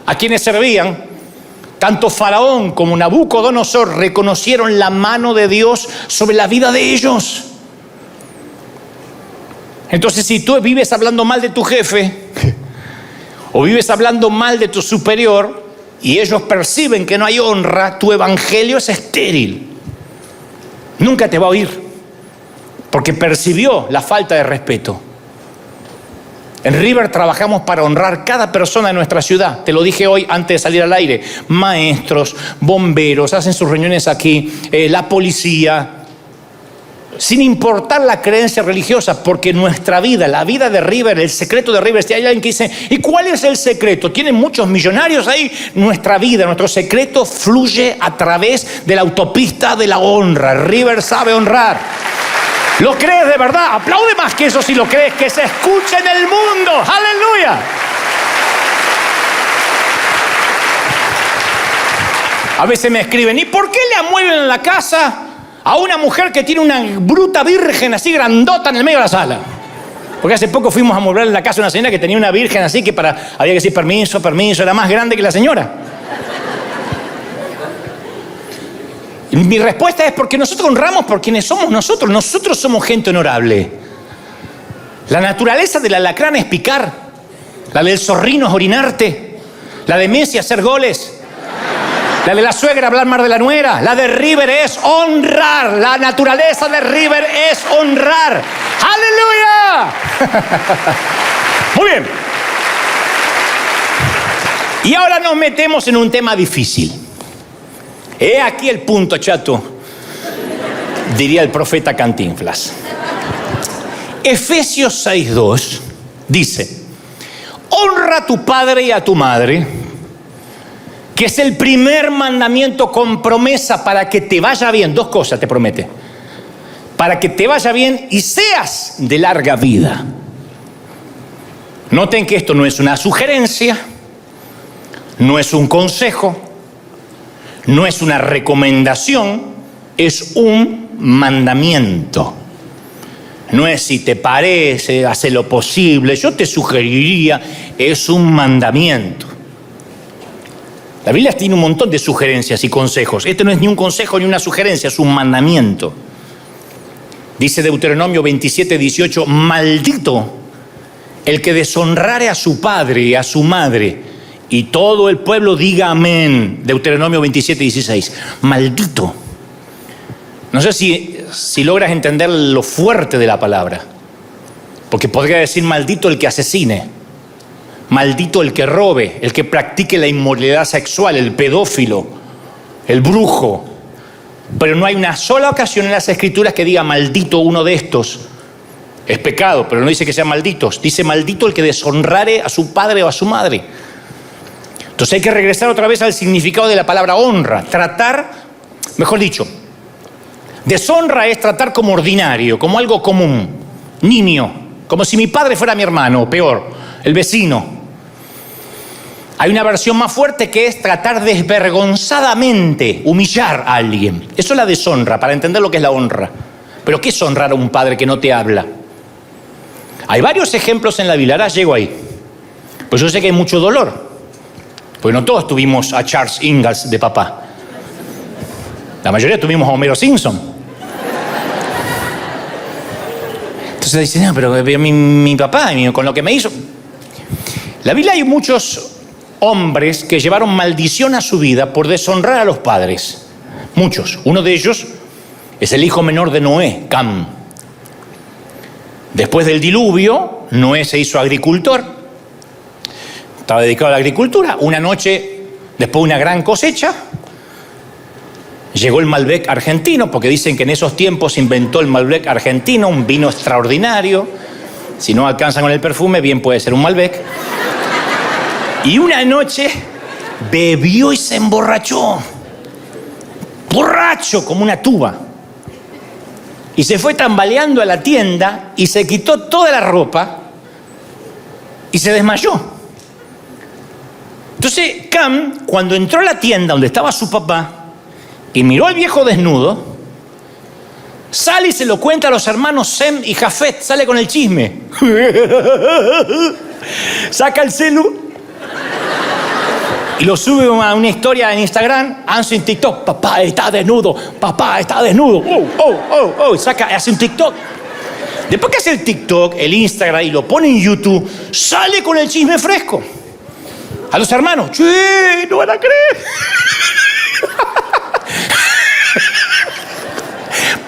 a quienes servían, tanto Faraón como Nabucodonosor reconocieron la mano de Dios sobre la vida de ellos. Entonces, si tú vives hablando mal de tu jefe o vives hablando mal de tu superior y ellos perciben que no hay honra, tu evangelio es estéril. Nunca te va a oír. Porque percibió la falta de respeto. En River trabajamos para honrar cada persona de nuestra ciudad. Te lo dije hoy antes de salir al aire. Maestros, bomberos, hacen sus reuniones aquí, la policía. Sin importar la creencia religiosa, porque nuestra vida, la vida de River, el secreto de River, si hay alguien que dice, ¿y cuál es el secreto? ¿Tienen muchos millonarios ahí? Nuestra vida, nuestro secreto fluye a través de la autopista de la honra. River sabe honrar. ¿Lo crees de verdad? Aplaude más que eso si lo crees, que se escuche en el mundo. ¡Aleluya! A veces me escriben, ¿y por qué le amueblan en la casa a una mujer que tiene una bruta virgen así grandota en el medio de la sala? Porque hace poco fuimos a amueblar en la casa a una señora que tenía una virgen así que había que decir permiso, era más grande que la señora. Y mi respuesta es porque nosotros honramos por quienes somos nosotros. Nosotros somos gente honorable. La naturaleza del alacrán es picar. La del zorrino es orinarte. La de Messi hacer goles. La de la suegra hablar mal de la nuera. La de River es honrar. La naturaleza de River es honrar. ¡Aleluya! Muy bien. Y ahora nos metemos en un tema difícil. He aquí el punto, chato, diría el profeta Cantinflas. Efesios 6:2 dice, honra a tu padre y a tu madre, que es el primer mandamiento con promesa para que te vaya bien. Dos cosas te promete. Para que te vaya bien y seas de larga vida. Noten que esto no es una sugerencia, no es un consejo, no es una recomendación, es un mandamiento. No es si te parece, hace lo posible, yo te sugeriría, es un mandamiento. La Biblia tiene un montón de sugerencias y consejos. Este no es ni un consejo ni una sugerencia, es un mandamiento. Dice Deuteronomio 27:18, maldito el que deshonrare a su padre y a su madre. Y todo el pueblo diga amén. Deuteronomio 27:16. Maldito. No sé si logras entender lo fuerte de la palabra. Porque podría decir maldito el que asesine, maldito el que robe, el que practique la inmoralidad sexual, el pedófilo, el brujo. Pero no hay una sola ocasión en las Escrituras que diga maldito uno de estos. Es pecado, pero no dice que sean malditos. Dice maldito el que deshonrare a su padre o a su madre. Entonces hay que regresar otra vez al significado de la palabra honra. Tratar, mejor dicho, deshonra es tratar como ordinario, como algo común, nimio, como si mi padre fuera mi hermano, o peor, el vecino. Hay una versión más fuerte que es tratar desvergonzadamente, humillar a alguien. Eso es la deshonra, para entender lo que es la honra. Pero ¿qué es honrar a un padre que no te habla? Hay varios ejemplos en la Biblia, ahora llego ahí. Pues yo sé que hay mucho dolor, porque no todos tuvimos a Charles Ingalls de papá. La mayoría tuvimos a Homero Simpson. Entonces dicen, no, pero mi papá, con lo que me hizo. La Biblia hay muchos hombres que llevaron maldición a su vida por deshonrar a los padres. Muchos. Uno de ellos es el hijo menor de Noé, Cam. Después del diluvio, Noé se hizo agricultor. Estaba dedicado a la agricultura. Una noche, después de una gran cosecha, llegó el Malbec argentino, porque dicen que en esos tiempos se inventó el Malbec argentino, un vino extraordinario. Si no alcanzan con el perfume, bien puede ser un Malbec. Y una noche bebió y se emborrachó. Borracho como una tuba. Y se fue tambaleando a la tienda y se quitó toda la ropa y se desmayó. Entonces Cam, cuando entró a la tienda donde estaba su papá y miró al viejo desnudo, sale y se lo cuenta a los hermanos Sem y Jafet, sale con el chisme. Saca el celu y lo sube a una historia en Instagram, hace un TikTok, papá está desnudo, hace un TikTok. Después que hace el TikTok, el Instagram y lo pone en YouTube, sale con el chisme fresco. A los hermanos, ¡sí! ¡No van a creer!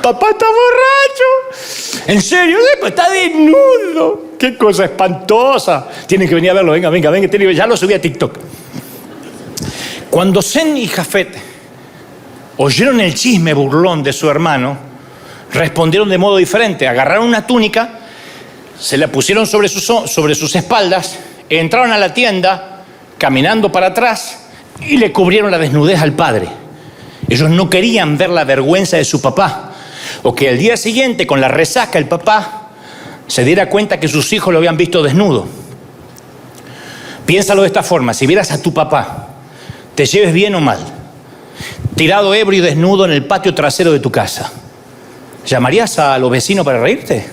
Papá está borracho. ¿En serio? Pues está desnudo. ¡Qué cosa espantosa! Tienen que venir a verlo, venga, ya lo subí a TikTok. Cuando Sem y Jafet oyeron el chisme burlón de su hermano, respondieron de modo diferente. Agarraron una túnica, se la pusieron sobre sus espaldas, entraron a la tienda, caminando para atrás, y le cubrieron la desnudez al padre. Ellos no querían ver la vergüenza de su papá, o que el día siguiente, con la resaca, el papá se diera cuenta que sus hijos lo habían visto desnudo. Piénsalo de esta forma: si vieras a tu papá, te lleves bien o mal, tirado ebrio y desnudo en el patio trasero de tu casa, ¿llamarías a los vecinos para reírte?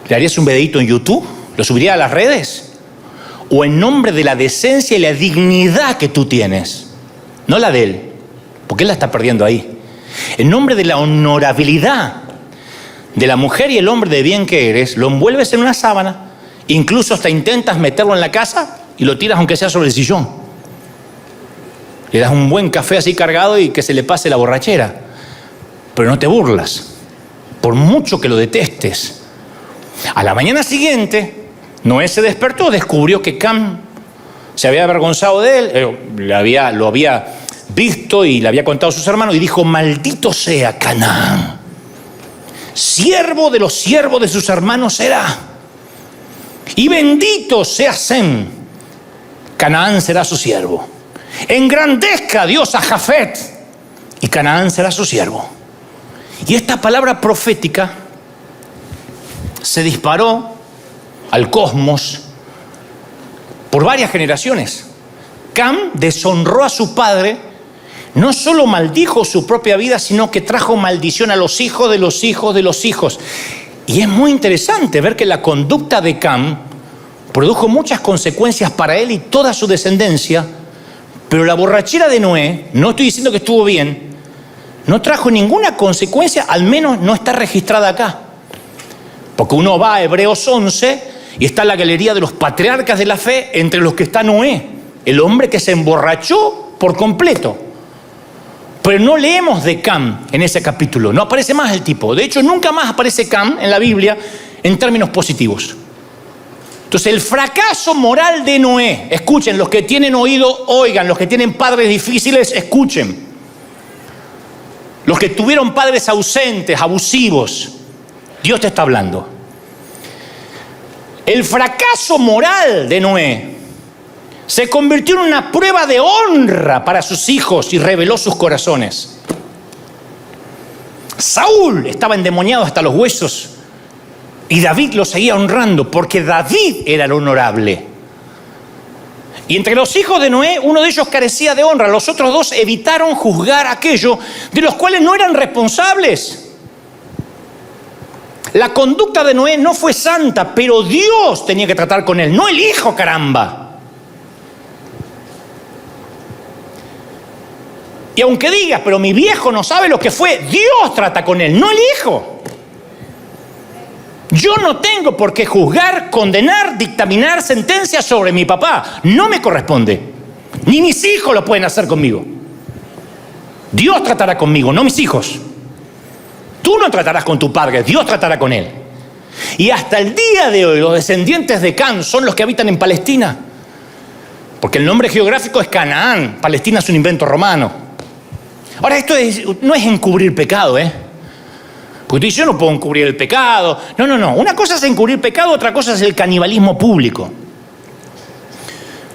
¿Le harías un videíto en YouTube? ¿Lo subirías a las redes? ¿O en nombre de la decencia y la dignidad que tú tienes, no la de él, porque él la está perdiendo ahí, en nombre de la honorabilidad de la mujer y el hombre de bien que eres, lo envuelves en una sábana, incluso hasta intentas meterlo en la casa y lo tiras aunque sea sobre el sillón? Le das un buen café así cargado y que se le pase la borrachera. Pero no te burlas, por mucho que lo detestes. A la mañana siguiente, Noé se despertó, descubrió que Cam se había avergonzado de él, lo había visto y le había contado a sus hermanos, y dijo: maldito sea Canaán, siervo de los siervos de sus hermanos será, y bendito sea Sem, Canaán será su siervo. Engrandezca Dios a Jafet, y Canaán será su siervo. Y esta palabra profética se disparó al cosmos por varias generaciones. Cam deshonró a su padre, no solo maldijo su propia vida, sino que trajo maldición a los hijos de los hijos de los hijos. Y es muy interesante ver que la conducta de Cam produjo muchas consecuencias para él y toda su descendencia. Pero la borrachera de Noé, no estoy diciendo que estuvo bien, no trajo ninguna consecuencia, al menos no está registrada acá. Porque uno va a Hebreos 11 y está la galería de los patriarcas de la fe, entre los que está Noé, el hombre que se emborrachó por completo. Pero no leemos de Cam en ese capítulo, no aparece más el tipo. De hecho, nunca más aparece Cam en la Biblia en términos positivos. Entonces, el fracaso moral de Noé, escuchen, los que tienen oído, oigan, los que tienen padres difíciles, escuchen. Los que tuvieron padres ausentes, abusivos, Dios te está hablando. El fracaso moral de Noé se convirtió en una prueba de honra para sus hijos y reveló sus corazones. Saúl estaba endemoniado hasta los huesos y David lo seguía honrando porque David era el honorable. Y entre los hijos de Noé, uno de ellos carecía de honra. Los otros dos evitaron juzgar aquello de los cuales no eran responsables. La conducta de Noé no fue santa, pero Dios tenía que tratar con él, no el hijo, caramba. Y aunque digas, pero mi viejo no sabe lo que fue, Dios trata con él, no el hijo. Yo no tengo por qué juzgar, condenar, dictaminar sentencias sobre mi papá. No me corresponde. Ni mis hijos lo pueden hacer conmigo. Dios tratará conmigo, no mis hijos. Tú no tratarás con tu padre, Dios tratará con él. Y hasta el día de hoy los descendientes de Cam son los que habitan en Palestina. Porque el nombre geográfico es Canaán. Palestina es un invento romano. Ahora, esto no es encubrir pecado, Porque tú dices, yo no puedo encubrir el pecado. No. Una cosa es encubrir pecado, otra cosa es el canibalismo público.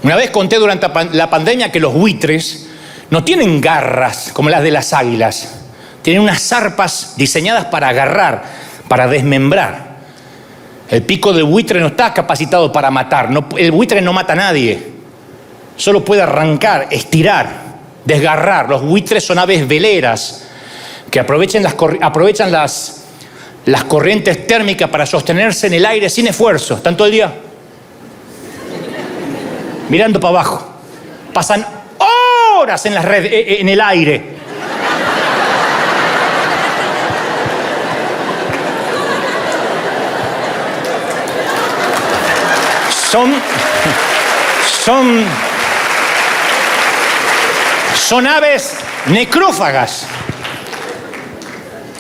Una vez conté durante la pandemia que los buitres no tienen garras como las de las águilas. Tienen unas zarpas diseñadas para agarrar, para desmembrar. El pico del buitre no está capacitado para matar. El buitre no mata a nadie. Solo puede arrancar, estirar, desgarrar. Los buitres son aves veleras que aprovechan las corrientes térmicas para sostenerse en el aire sin esfuerzo. Están todo el día mirando para abajo. Pasan horas en el aire. Son aves necrófagas,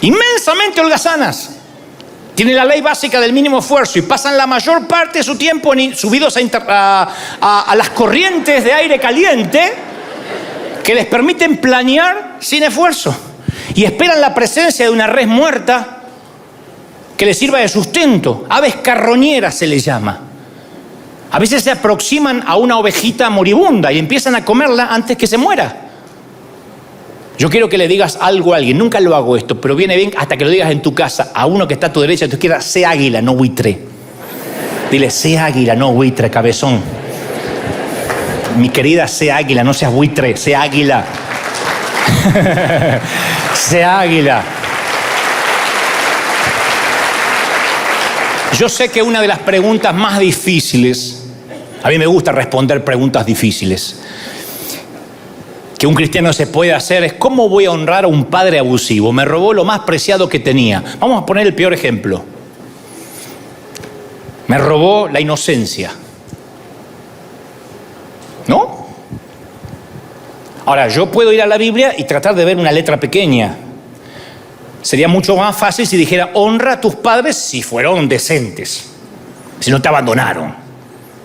inmensamente holgazanas. Tienen la ley básica del mínimo esfuerzo y pasan la mayor parte de su tiempo subidos a las corrientes de aire caliente que les permiten planear sin esfuerzo. Y esperan la presencia de una res muerta que les sirva de sustento. Aves carroñeras se les llama. A veces se aproximan a una ovejita moribunda y empiezan a comerla antes que se muera. Yo quiero que le digas algo a alguien, nunca lo hago esto, pero viene bien hasta que lo digas en tu casa, a uno que está a tu derecha, tú quieras, sé águila, no buitre. Dile, sé águila, no buitre, cabezón. Mi querida, sé águila, no seas buitre, sé águila. Sé águila. Yo sé que una de las preguntas más difíciles, a mí me gusta responder preguntas difíciles, que un cristiano se puede hacer es: ¿cómo voy a honrar a un padre abusivo? Me robó lo más preciado que tenía. Vamos a poner el peor ejemplo. Me robó la inocencia. ¿No? Ahora, yo puedo ir a la Biblia y tratar de ver una letra pequeña. Sería mucho más fácil si dijera: honra a tus padres si fueron decentes, si no te abandonaron,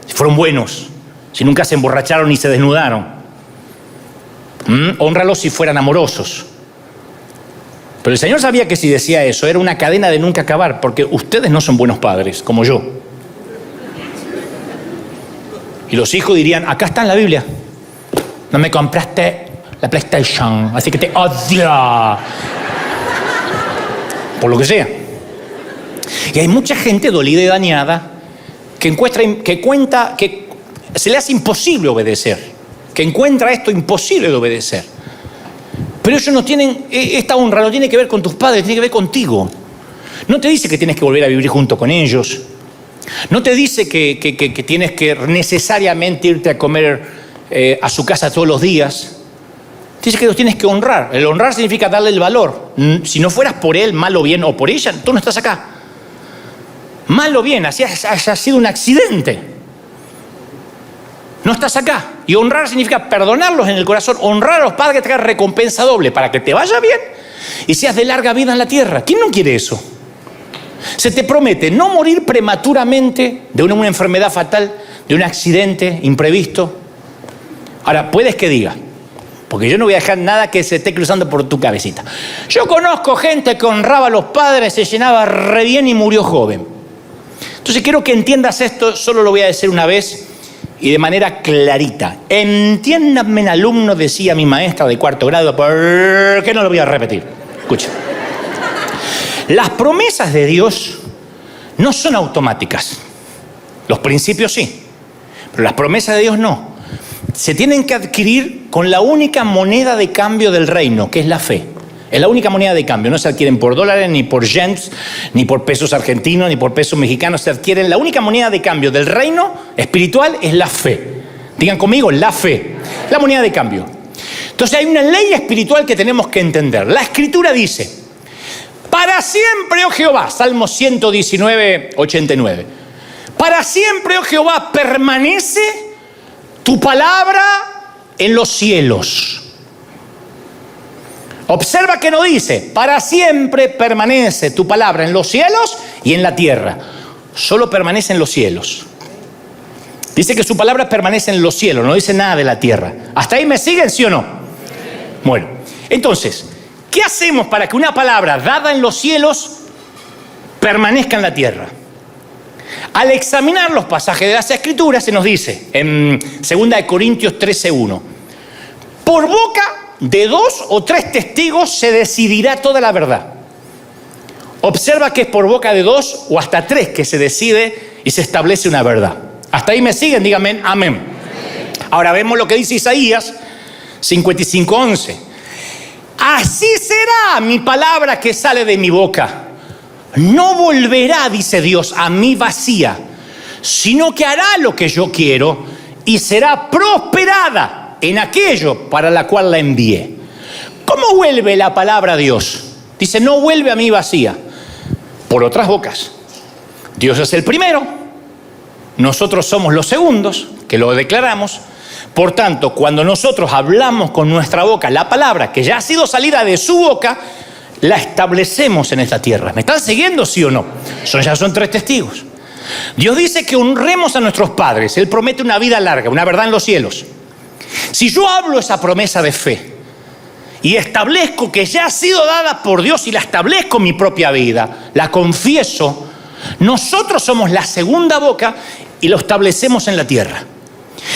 si fueron buenos, si nunca se emborracharon ni se desnudaron. Hónralos si fueran amorosos. Pero el Señor sabía que si decía eso era una cadena de nunca acabar, porque ustedes no son buenos padres, como yo. Y los hijos dirían: acá está en la Biblia, no me compraste la PlayStation, así que te odio. Por lo que sea. Y hay mucha gente dolida y dañada que cuenta que se le hace imposible obedecer, que encuentra esto imposible de obedecer. Pero ellos no tienen, esta honra no tiene que ver con tus padres, tiene que ver contigo. No te dice que tienes que volver a vivir junto con ellos. No te dice que tienes que necesariamente irte a comer a su casa todos los días. Dice que los tienes que honrar. El honrar significa darle el valor. Si no fueras por él, mal o bien, o por ella, tú no estás acá. Mal o bien, así haya sido un accidente. No estás acá. Y honrar significa perdonarlos en el corazón. Honrar a los padres que te hagan recompensa doble para que te vaya bien y seas de larga vida en la tierra. ¿Quién no quiere eso? Se te promete no morir prematuramente de una enfermedad fatal, de un accidente imprevisto. Ahora, puedes que diga, porque yo no voy a dejar nada que se esté cruzando por tu cabecita. Yo conozco gente que honraba a los padres, se llenaba re bien y murió joven. Entonces quiero que entiendas esto, solo lo voy a decir una vez y de manera clarita. Entiéndanme, alumno, decía mi maestra de 4º grado, ¿por qué no lo voy a repetir? Escucha. Las promesas de Dios no son automáticas. Los principios sí, pero las promesas de Dios no. Se tienen que adquirir con la única moneda de cambio del reino, que es la fe. Es la única moneda de cambio. No se adquieren por dólares, ni por yens, ni por pesos argentinos, ni por pesos mexicanos. Se adquieren. La única moneda de cambio del reino espiritual es la fe. Digan conmigo, la fe. La moneda de cambio. Entonces hay una ley espiritual que tenemos que entender. La Escritura dice, para siempre, oh Jehová, Salmo 119, 89. Para siempre, oh Jehová, permanece tu palabra en los cielos. Observa que no dice, para siempre permanece tu palabra en los cielos y en la tierra. Solo permanece en los cielos. Dice que su palabra permanece en los cielos, no dice nada de la tierra. ¿Hasta ahí me siguen, sí o no? Bueno, entonces, ¿qué hacemos para que una palabra dada en los cielos permanezca en la tierra? Al examinar los pasajes de las Escrituras se nos dice en 2 Corintios 13:1, por boca de 2 o 3 testigos se decidirá toda la verdad. Observa que es por boca de 2 o hasta 3 que se decide y se establece una verdad. Hasta ahí me siguen, díganme amén. Ahora vemos lo que dice Isaías 55:11. Así será mi palabra que sale de mi boca. No volverá, dice Dios, a mí vacía, sino que hará lo que yo quiero y será prosperada en aquello para la cual la envié. ¿Cómo vuelve la palabra a Dios? Dice, no vuelve a mí vacía. Por otras bocas. Dios es el primero, nosotros somos los segundos, que lo declaramos. Por tanto, cuando nosotros hablamos con nuestra boca la palabra que ya ha sido salida de su boca, la establecemos en esta tierra. ¿Me están siguiendo, sí o no? Ya son 3 testigos. Dios dice que honremos a nuestros padres. Él promete una vida larga, una verdad en los cielos. Si yo hablo esa promesa de fe y establezco que ya ha sido dada por Dios y la establezco en mi propia vida, la confieso, nosotros somos la segunda boca y lo establecemos en la tierra.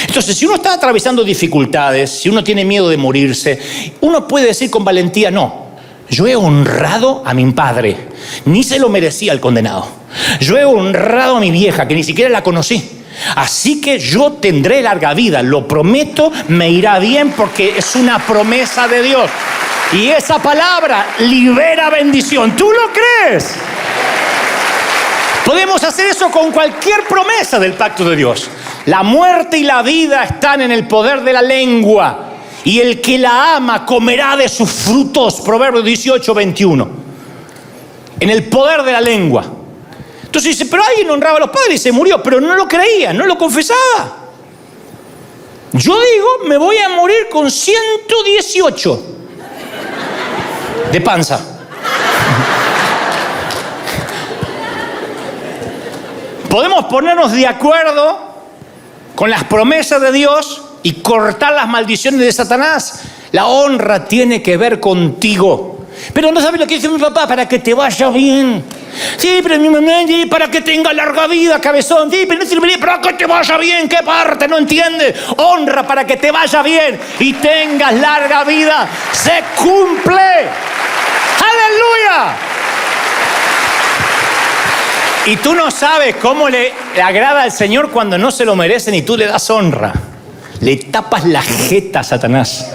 Entonces, si uno está atravesando dificultades, si uno tiene miedo de morirse, uno puede decir con valentía, no. Yo he honrado a mi padre, ni se lo merecía el condenado. Yo he honrado a mi vieja, que ni siquiera la conocí. Así que yo tendré larga vida, lo prometo, me irá bien porque es una promesa de Dios. Y esa palabra libera bendición. ¿Tú lo crees? Podemos hacer eso con cualquier promesa del pacto de Dios. La muerte y la vida están en el poder de la lengua. Y el que la ama comerá de sus frutos. Proverbios 18:21. En el poder de la lengua. Entonces dice, pero alguien honraba a los padres y se murió, pero no lo creía, no lo confesaba. Yo digo, me voy a morir con 118 de panza. Podemos ponernos de acuerdo con las promesas de Dios y cortar las maldiciones de Satanás. La honra tiene que ver contigo. Pero no sabes lo que dice mi papá, para que te vaya bien. Sí, pero mi mamá, para que tenga larga vida, cabezón. Sí, pero no serviría para que te vaya bien. ¿Qué parte no entiende? Honra para que te vaya bien y tengas larga vida. Se cumple. ¡Aleluya! Y tú no sabes cómo le agrada al Señor cuando no se lo merecen y tú le das honra. Le tapas la jeta a Satanás.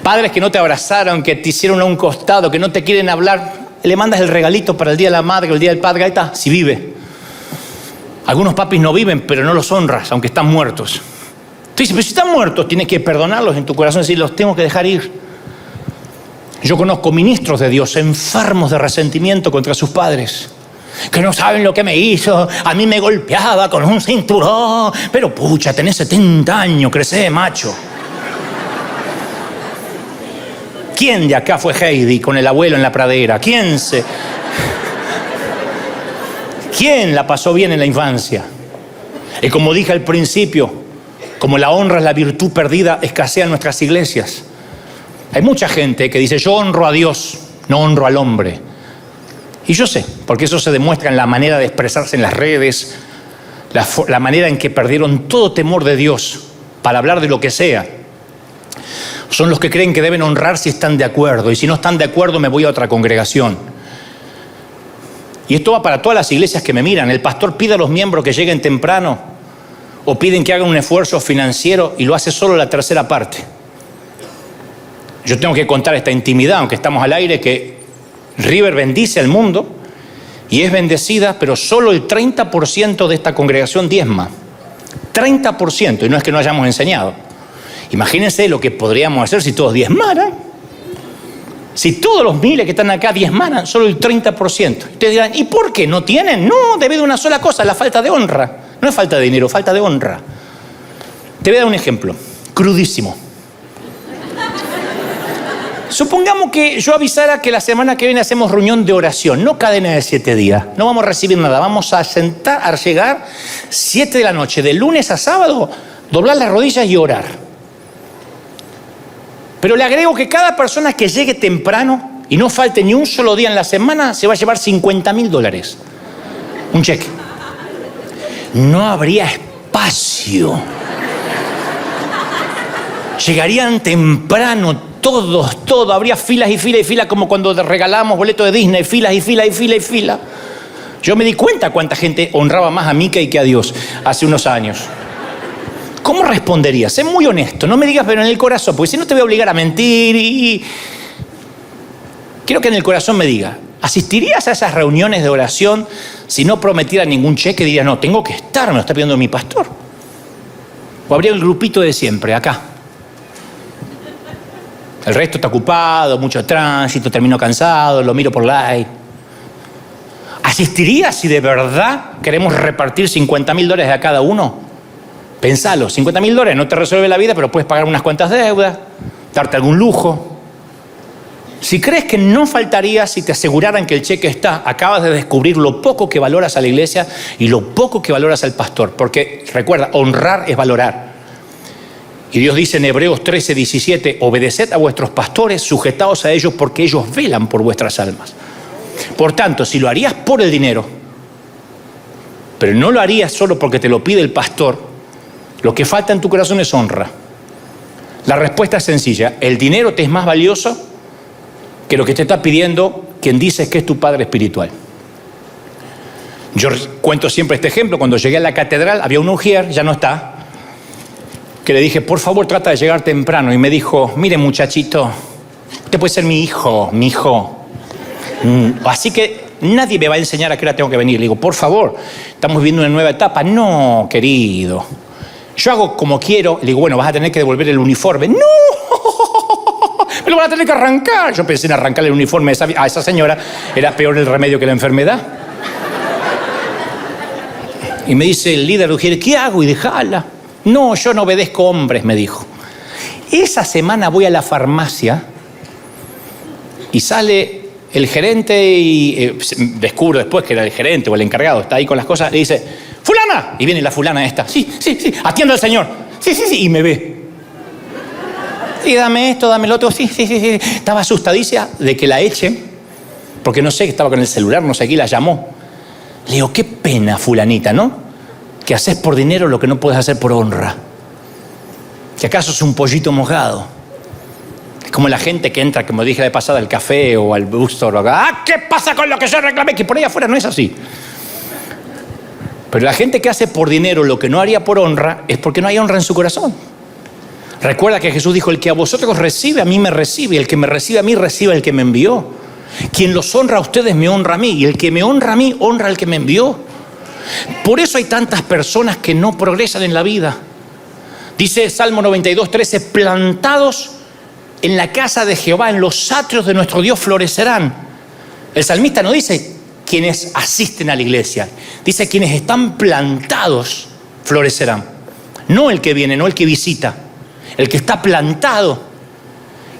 Padres que no te abrazaron, que te hicieron a un costado, que no te quieren hablar, le mandas el regalito para el Día de la Madre o el Día del Padre. Ahí está, si vive. Algunos papis no viven, pero no los honras, aunque están muertos. Tú dices, pero si están muertos, tienes que perdonarlos en tu corazón y decir, los tengo que dejar ir. Yo conozco ministros de Dios enfermos de resentimiento contra sus padres, que no saben lo que me hizo, a mí me golpeaba con un cinturón, pero pucha, tenés 70 años, crecé, macho. ¿Quién de acá fue Heidi con el abuelo en la pradera? ¿Quién la pasó bien en la infancia? Y como dije al principio, como la honra es la virtud perdida, escasea en nuestras iglesias. Hay mucha gente que dice, yo honro a Dios, no honro al hombre. Y yo sé, porque eso se demuestra en la manera de expresarse en las redes, la manera en que perdieron todo temor de Dios para hablar de lo que sea. Son los que creen que deben honrar si están de acuerdo, y si no están de acuerdo me voy a otra congregación. Y esto va para todas las iglesias que me miran. El pastor pide a los miembros que lleguen temprano o piden que hagan un esfuerzo financiero y lo hace solo la tercera parte. Yo tengo que contar esta intimidad, aunque estamos al aire, que River bendice al mundo y es bendecida, pero solo el 30% de esta congregación diezma. 30%, y no es que no hayamos enseñado. Imagínense lo que podríamos hacer si todos diezmaran. Si todos los miles que están acá diezmaran, solo el 30%. Ustedes dirán, ¿y por qué? ¿No tienen? No, debido a una sola cosa, la falta de honra. No es falta de dinero, falta de honra. Te voy a dar un ejemplo, crudísimo. Supongamos que yo avisara que la semana que viene hacemos reunión de oración, no cadena de 7 días. No vamos a recibir nada, vamos a llegar 7 de la noche, de lunes a sábado, doblar las rodillas y orar. Pero le agrego que cada persona que llegue temprano y no falte ni un solo día en la semana se va a llevar $50,000. Un cheque. No habría espacio. Llegarían temprano todos, habría filas y filas y filas, como cuando regalamos boletos de Disney, filas y filas y filas y filas. Yo me di cuenta cuánta gente honraba más a Mickey que a Dios hace unos años. ¿Cómo responderías? Sé muy honesto, no me digas pero en el corazón, porque si no te voy a obligar a mentir y... Quiero que en el corazón me diga, ¿asistirías a esas reuniones de oración si no prometiera ningún cheque? Dirías, no, tengo que estar, me lo está pidiendo mi pastor. O habría el grupito de siempre, acá. El resto está ocupado, mucho tránsito, termino cansado, lo miro por live. ¿Asistirías si de verdad queremos repartir $50,000 a cada uno? Pensalo, $50,000 no te resuelve la vida, pero puedes pagar unas cuantas deudas, darte algún lujo. Si crees que no faltaría si te aseguraran que el cheque está, acabas de descubrir lo poco que valoras a la iglesia y lo poco que valoras al pastor. Porque recuerda, honrar es valorar. Y Dios dice en Hebreos 13:17, obedeced a vuestros pastores, sujetaos a ellos porque ellos velan por vuestras almas. Por tanto, si lo harías por el dinero, pero no lo harías solo porque te lo pide el pastor, lo que falta en tu corazón es honra. La respuesta es sencilla. El dinero te es más valioso que lo que te está pidiendo quien dices que es tu padre espiritual. Yo cuento siempre este ejemplo. Cuando llegué a la catedral había un ujier, ya no está, que le dije, por favor, trata de llegar temprano. Y me dijo, mire muchachito, usted puede ser mi hijo. Así que nadie me va a enseñar a qué hora tengo que venir. Le digo, por favor, estamos viviendo una nueva etapa. No, querido. Yo hago como quiero. Le digo, bueno, vas a tener que devolver el uniforme. ¡No! Me lo van a tener que arrancar. Yo pensé en arrancarle el uniforme a esa señora. Era peor el remedio que la enfermedad. Y me dice el líder, ¿qué hago? Y déjala. No, yo no obedezco hombres, me dijo. Esa semana voy a la farmacia y sale el gerente y descubro después que era el gerente o el encargado, está ahí con las cosas, le dice, ¡fulana! Y viene la fulana esta, sí, atienda al señor, sí, y me ve. Sí, dame esto, dame lo otro, sí. Estaba asustadicia de que la echen, porque no sé, estaba con el celular, no sé qué, la llamó. Le digo, qué pena, fulanita, ¿no? Que haces por dinero lo que no puedes hacer por honra. Que acaso es un pollito mojado. Es como la gente que entra, como dije la vez pasada, al café o al bookstore. ¿Qué pasa con lo que yo reclamé? Que por ahí afuera no es así. Pero la gente que hace por dinero lo que no haría por honra es porque no hay honra en su corazón. Recuerda que Jesús dijo, el que a vosotros recibe, a mí me recibe. El que me recibe a mí, recibe al que me envió. Quien los honra a ustedes, me honra a mí. Y el que me honra a mí, honra al que me envió. Por eso hay tantas personas que no progresan en la vida. Dice Salmo 92:13, plantados en la casa de Jehová, en los atrios de nuestro Dios florecerán. El salmista no dice quienes asisten a la iglesia, dice quienes están plantados florecerán. No el que viene, no el que visita, el que está plantado.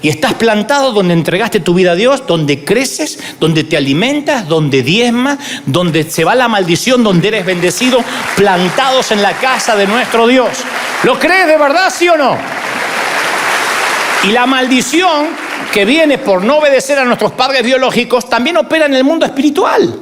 Y estás plantado donde entregaste tu vida a Dios, donde creces, donde te alimentas, donde diezmas, donde se va la maldición, donde eres bendecido, plantados en la casa de nuestro Dios. ¿Lo crees de verdad, sí o no? Y la maldición que viene por no obedecer a nuestros padres biológicos también opera en el mundo espiritual.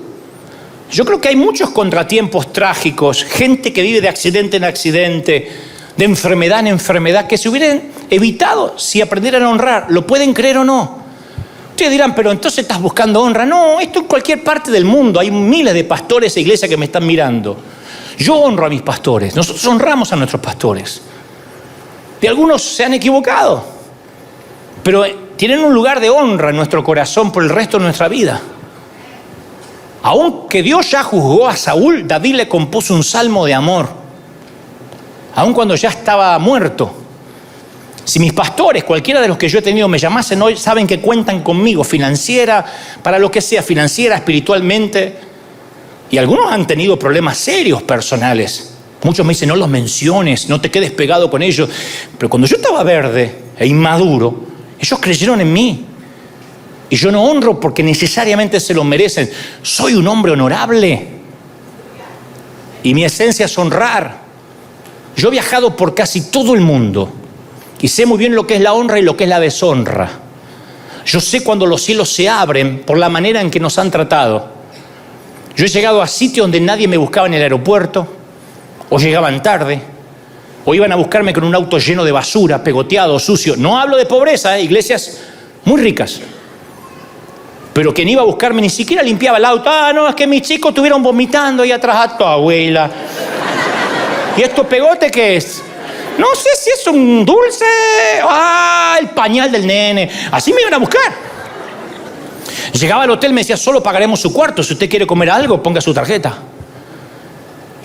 Yo creo que hay muchos contratiempos trágicos, gente que vive de accidente en accidente, de enfermedad en enfermedad, que se hubieran evitado si aprendieran a honrar. ¿Lo pueden creer o no? Ustedes dirán, pero entonces estás buscando honra. No, esto en cualquier parte del mundo. Hay miles de pastores e iglesias que me están mirando. Yo honro a mis pastores. Nosotros honramos a nuestros pastores. De algunos se han equivocado, pero tienen un lugar de honra en nuestro corazón por el resto de nuestra vida. Aunque Dios ya juzgó a Saúl, David le compuso un salmo de amor. Aun cuando ya estaba muerto. Si mis pastores, cualquiera de los que yo he tenido, me llamasen hoy, saben que cuentan conmigo, financiera, para lo que sea, financiera, espiritualmente. Y algunos han tenido problemas serios personales. Muchos me dicen, no los menciones, no te quedes pegado con ellos. Pero cuando yo estaba verde e inmaduro, ellos creyeron en mí. Y yo no honro porque necesariamente se lo merecen. Soy un hombre honorable. Y mi esencia es honrar. Yo he viajado por casi todo el mundo y sé muy bien lo que es la honra y lo que es la deshonra. Yo sé cuando los cielos se abren por la manera en que nos han tratado. Yo he llegado a sitios donde nadie me buscaba en el aeropuerto, o llegaban tarde, o iban a buscarme con un auto lleno de basura, pegoteado, sucio. No hablo de pobreza, iglesias muy ricas. Pero quien iba a buscarme ni siquiera limpiaba el auto. Ah, no, es que mis chicos estuvieron vomitando ahí atrás a tu abuela. ¿Y esto pegote qué es? No sé si es un dulce. Ah, el pañal del nene. Así me iban a buscar. Llegaba al hotel, me decía, solo pagaremos su cuarto. Si usted quiere comer algo, ponga su tarjeta.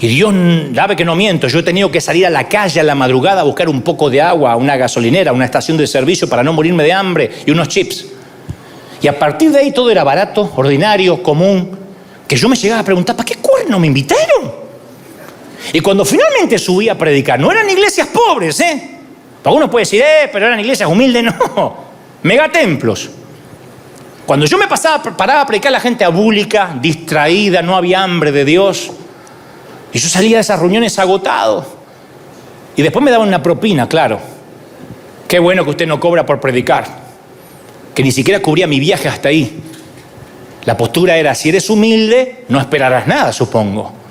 Y Dios sabe que no miento. Yo he tenido que salir a la calle a la madrugada a buscar un poco de agua, a una gasolinera, a una estación de servicio para no morirme de hambre y unos chips. Y a partir de ahí todo era barato, ordinario, común. Que yo me llegaba a preguntar, ¿para qué cuerno me invitaron? Y cuando finalmente subí a predicar, no eran iglesias pobres, Porque uno puede decir, pero eran iglesias humildes, no. Megatemplos. Cuando yo me paraba a predicar, la gente abúlica, distraída, no había hambre de Dios. Y yo salía de esas reuniones agotado. Y después me daban una propina, claro. Qué bueno que usted no cobra por predicar. Que ni siquiera cubría mi viaje hasta ahí. La postura era, si eres humilde, no esperarás nada, supongo.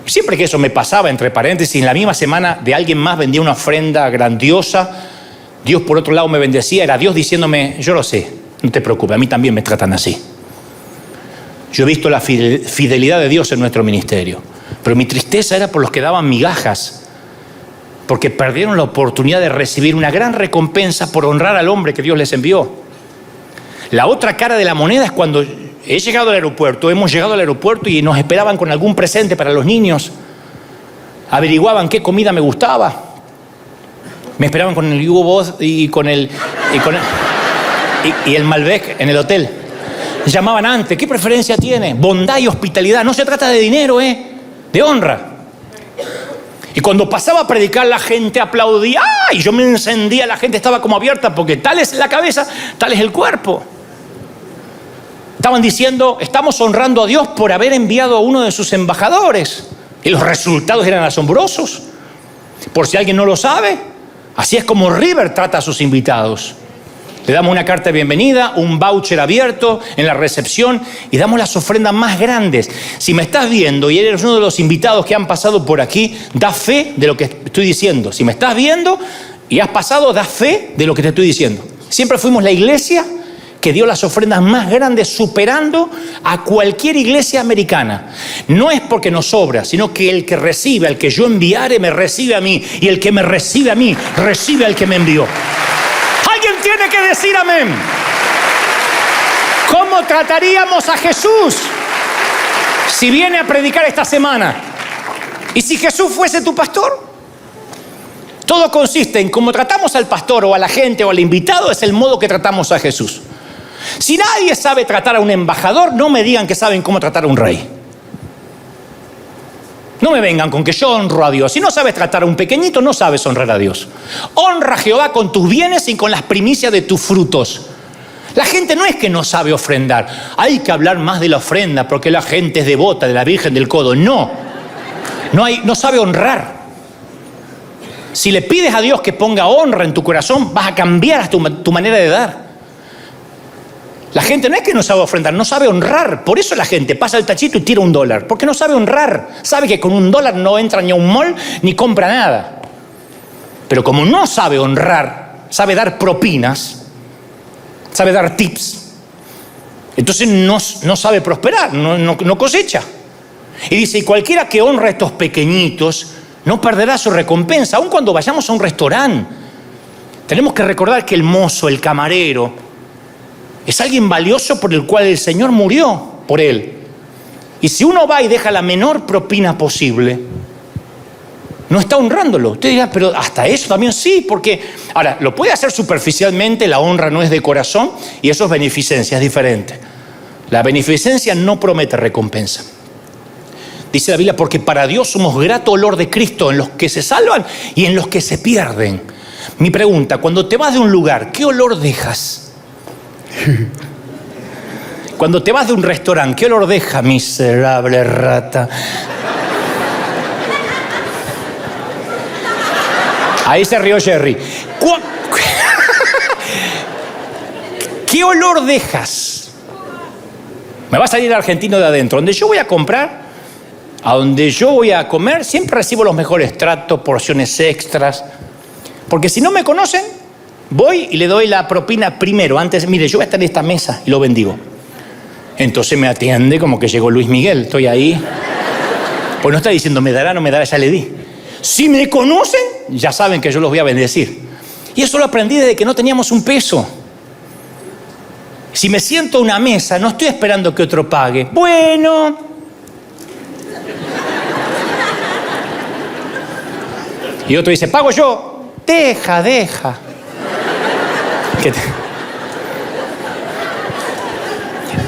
Siempre que eso me pasaba, entre paréntesis, en la misma semana de alguien más vendía una ofrenda grandiosa, Dios por otro lado me bendecía, era Dios diciéndome, yo lo sé, no te preocupes, a mí también me tratan así. Yo he visto la fidelidad de Dios en nuestro ministerio, pero mi tristeza era por los que daban migajas, porque perdieron la oportunidad de recibir una gran recompensa por honrar al hombre que Dios les envió. La otra cara de la moneda es cuando he llegado al aeropuerto, hemos llegado al aeropuerto y nos esperaban con algún presente para los niños. Averiguaban qué comida me gustaba. Me esperaban con el Hugo Boss y el Malbec en el hotel. Llamaban antes, ¿qué preferencia tiene? Bondad y hospitalidad. No se trata de dinero, de honra. Y cuando pasaba a predicar, la gente aplaudía. ¡Ah! Y yo me encendía, la gente estaba como abierta porque tal es la cabeza, tal es el cuerpo. Estaban diciendo, estamos honrando a Dios por haber enviado a uno de sus embajadores. Y los resultados eran asombrosos. Por si alguien no lo sabe, así es como River trata a sus invitados. Le damos una carta de bienvenida, un voucher abierto en la recepción y damos las ofrendas más grandes. Si me estás viendo y eres uno de los invitados que han pasado por aquí, da fe de lo que estoy diciendo. Si me estás viendo y has pasado, da fe de lo que te estoy diciendo. Siempre fuimos la iglesia que dio las ofrendas más grandes, superando a cualquier iglesia americana. No es porque nos sobra, sino que el que recibe, al que yo enviare, me recibe a mí. Y el que me recibe a mí, recibe al que me envió. Alguien tiene que decir amén. ¿Cómo trataríamos a Jesús si viene a predicar esta semana? ¿Y si Jesús fuese tu pastor? Todo consiste en cómo tratamos al pastor o a la gente o al invitado, es el modo que tratamos a Jesús. Si nadie sabe tratar a un embajador, no me digan que saben cómo tratar a un rey. No me vengan con que yo honro a Dios. Si no sabes tratar a un pequeñito, no sabes honrar a Dios. Honra a Jehová con tus bienes y con las primicias de tus frutos. La gente no es que no sabe ofrendar. Hay que hablar más de la ofrenda porque la gente es devota de la Virgen del Codo. No sabe honrar. Si le pides a Dios que ponga honra en tu corazón, vas a cambiar tu manera de dar. La gente no es que no sabe ofrendar, no sabe honrar. Por eso la gente pasa el tachito y tira $1, porque no sabe honrar. Sabe que con $1 no entra ni a un mall ni compra nada. Pero como no sabe honrar, sabe dar propinas, sabe dar tips, entonces no sabe prosperar, no cosecha. Y dice, y cualquiera que honra a estos pequeñitos no perderá su recompensa. Aun cuando vayamos a un restaurante, tenemos que recordar que el mozo, el camarero, es alguien valioso por el cual el Señor murió por él. Y si uno va y deja la menor propina posible, no está honrándolo. Usted dirá, pero hasta eso también sí, porque... Ahora, lo puede hacer superficialmente, la honra no es de corazón, y eso es beneficencia, es diferente. La beneficencia no promete recompensa. Dice la Biblia, porque para Dios somos grato olor de Cristo en los que se salvan y en los que se pierden. Mi pregunta, cuando te vas de un lugar, ¿qué olor dejas? Cuando te vas de un restaurante, ¿qué olor deja, miserable rata? Ahí se rió Jerry. ¿Qué olor dejas? Me va a salir el argentino de adentro. Donde yo voy a comprar, a donde yo voy a comer, siempre recibo los mejores tratos, porciones extras. Porque si no me conocen, voy y le doy la propina primero. Antes, mire, yo voy a estar en esta mesa y lo bendigo. Entonces me atiende como que llegó Luis Miguel. Estoy ahí. Pues no está diciendo, me dará, no me dará, ya le di. Si me conocen, ya saben que yo los voy a bendecir. Y eso lo aprendí desde que no teníamos un peso. Si me siento a una mesa, no estoy esperando que otro pague. Bueno. Y otro dice, pago yo. Deja.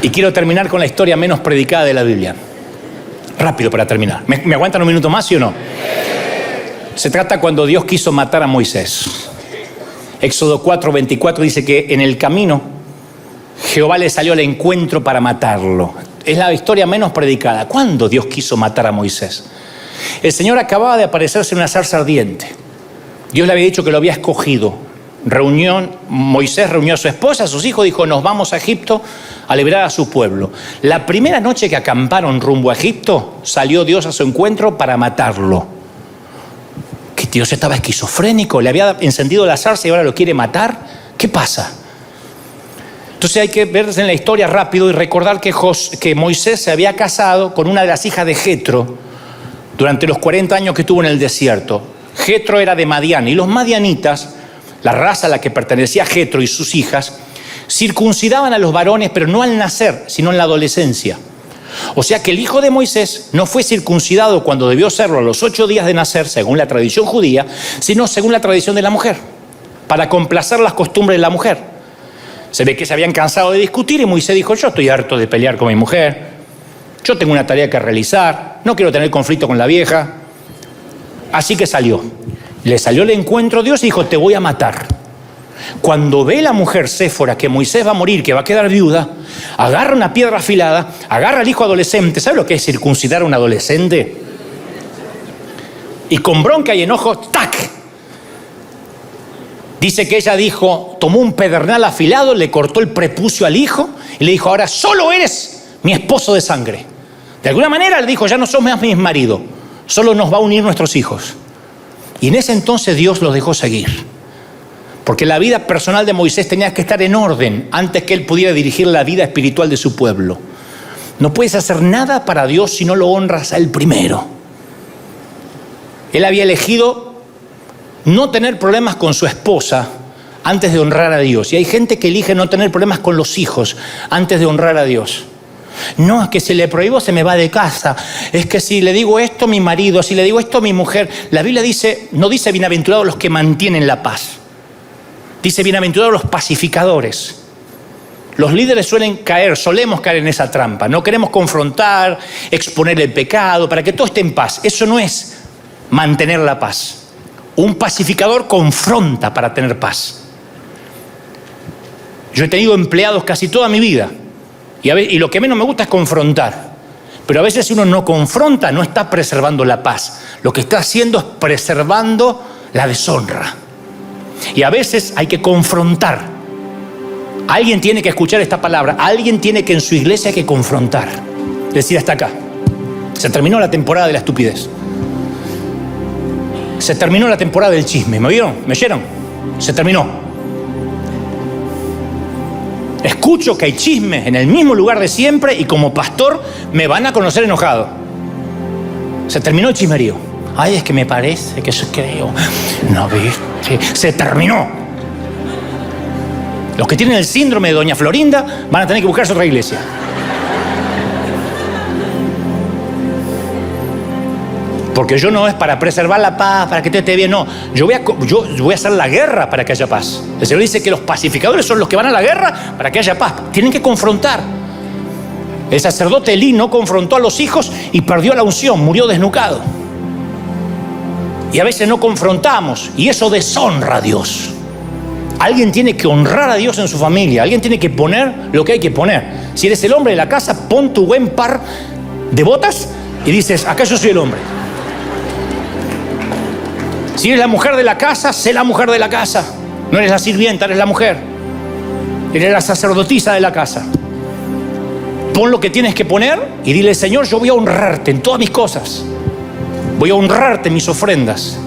Y quiero terminar con la historia menos predicada de la Biblia. Rápido para terminar. ¿Me aguantan un minuto más, sí o no? Se trata cuando Dios quiso matar a Moisés. Éxodo 4:24 dice que en el camino Jehová le salió al encuentro para matarlo. Es la historia menos predicada. ¿Cuándo Dios quiso matar a Moisés? El Señor acababa de aparecerse en una zarza ardiente. Dios le había dicho que lo había escogido. Moisés reunió a su esposa, a sus hijos, dijo, nos vamos a Egipto a liberar a su pueblo. La primera noche que acamparon rumbo a Egipto, salió Dios a su encuentro para matarlo. ¿Que Dios estaba esquizofrénico? ¿Le había encendido la zarza y ahora lo quiere matar? ¿Qué pasa? Entonces hay que verse en la historia rápido y recordar que Moisés se había casado con una de las hijas de Jetro durante los 40 años que estuvo en el desierto. Jetro era de Madián y los madianitas, la raza a la que pertenecía Jetro y sus hijas, circuncidaban a los varones, pero no al nacer, sino en la adolescencia. O sea que el hijo de Moisés no fue circuncidado cuando debió serlo a los 8 días de nacer, según la tradición judía, sino según la tradición de la mujer, para complacer las costumbres de la mujer. Se ve que se habían cansado de discutir y Moisés dijo, yo estoy harto de pelear con mi mujer, yo tengo una tarea que realizar, no quiero tener conflicto con la vieja. Así que salió. Le salió al encuentro Dios y dijo, te voy a matar. Cuando ve la mujer Séfora que Moisés va a morir, que va a quedar viuda, agarra una piedra afilada, agarra al hijo adolescente. ¿Sabe lo que es circuncidar a un adolescente? Y con bronca y enojo, ¡tac! Dice que ella tomó un pedernal afilado, le cortó el prepucio al hijo y le dijo, ahora solo eres mi esposo de sangre. De alguna manera le dijo, ya no sos más mi marido, solo nos va a unir nuestros hijos. Y en ese entonces Dios los dejó seguir. Porque la vida personal de Moisés tenía que estar en orden antes que él pudiera dirigir la vida espiritual de su pueblo. No puedes hacer nada para Dios si no lo honras a él primero. Él había elegido no tener problemas con su esposa antes de honrar a Dios. Y hay gente que elige no tener problemas con los hijos antes de honrar a Dios. No, es que si le prohíbo se me va de casa. Es que si le digo esto a mi marido, si le digo esto a mi mujer. La Biblia dice, no dice bienaventurados los que mantienen la paz. Dice bienaventurados los pacificadores. Los líderes solemos caer en esa trampa. No queremos confrontar, exponer el pecado, para que todo esté en paz. Eso no es mantener la paz. Un pacificador confronta para tener paz. Yo he tenido empleados casi toda mi vida. Y lo que menos me gusta es confrontar. Pero a veces si uno no confronta, no está preservando la paz. Lo que está haciendo es preservando la deshonra. Y a veces hay que confrontar. Alguien tiene que escuchar esta palabra. Alguien tiene que en su iglesia hay que confrontar. Decir hasta acá. Se terminó la temporada de la estupidez. Se terminó la temporada del chisme. ¿Me oyeron? ¿Me oyeron? Se terminó. Escucho que hay chismes en el mismo lugar de siempre y como pastor me van a conocer enojado. Se terminó el chismerío. Ay, es que me parece que yo creo. No, viste. Se terminó. Los que tienen el síndrome de Doña Florinda van a tener que buscarse otra iglesia. Porque yo no es para preservar la paz, para que te esté bien, no. Yo voy a hacer la guerra para que haya paz. El Señor dice que los pacificadores son los que van a la guerra para que haya paz. Tienen que confrontar. El sacerdote Elí no confrontó a los hijos y perdió la unción, murió desnucado. Y a veces no confrontamos y eso deshonra a Dios. Alguien tiene que honrar a Dios en su familia. Alguien tiene que poner lo que hay que poner. Si eres el hombre de la casa, pon tu buen par de botas y dices, acá yo soy el hombre. Si eres la mujer de la casa, sé la mujer de la casa. No eres la sirvienta, eres la mujer. Eres la sacerdotisa de la casa. Pon lo que tienes que poner y dile, Señor, yo voy a honrarte en todas mis cosas. Voy a honrarte en mis ofrendas.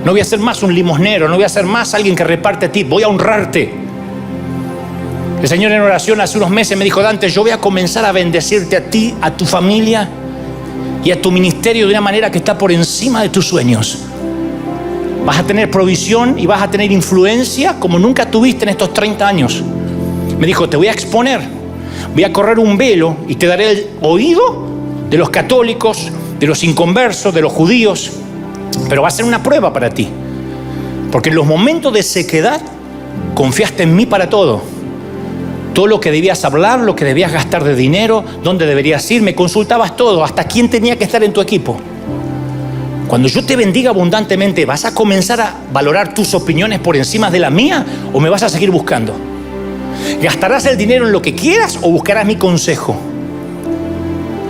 No voy a ser más un limosnero, no voy a ser más alguien que reparte a ti. Voy a honrarte. El Señor en oración hace unos meses me dijo, Dante, yo voy a comenzar a bendecirte a ti, a tu familia y a tu ministerio de una manera que está por encima de tus sueños. Vas a tener provisión y vas a tener influencia como nunca tuviste en estos 30 años. Me dijo, te voy a exponer, voy a correr un velo y te daré el oído de los católicos, de los inconversos, de los judíos, pero va a ser una prueba para ti. Porque en los momentos de sequedad confiaste en mí para todo. Todo lo que debías hablar, lo que debías gastar de dinero, dónde deberías ir, me consultabas todo, hasta quién tenía que estar en tu equipo. Cuando yo te bendiga abundantemente, ¿vas a comenzar a valorar tus opiniones por encima de la mía o me vas a seguir buscando? ¿Gastarás el dinero en lo que quieras o buscarás mi consejo?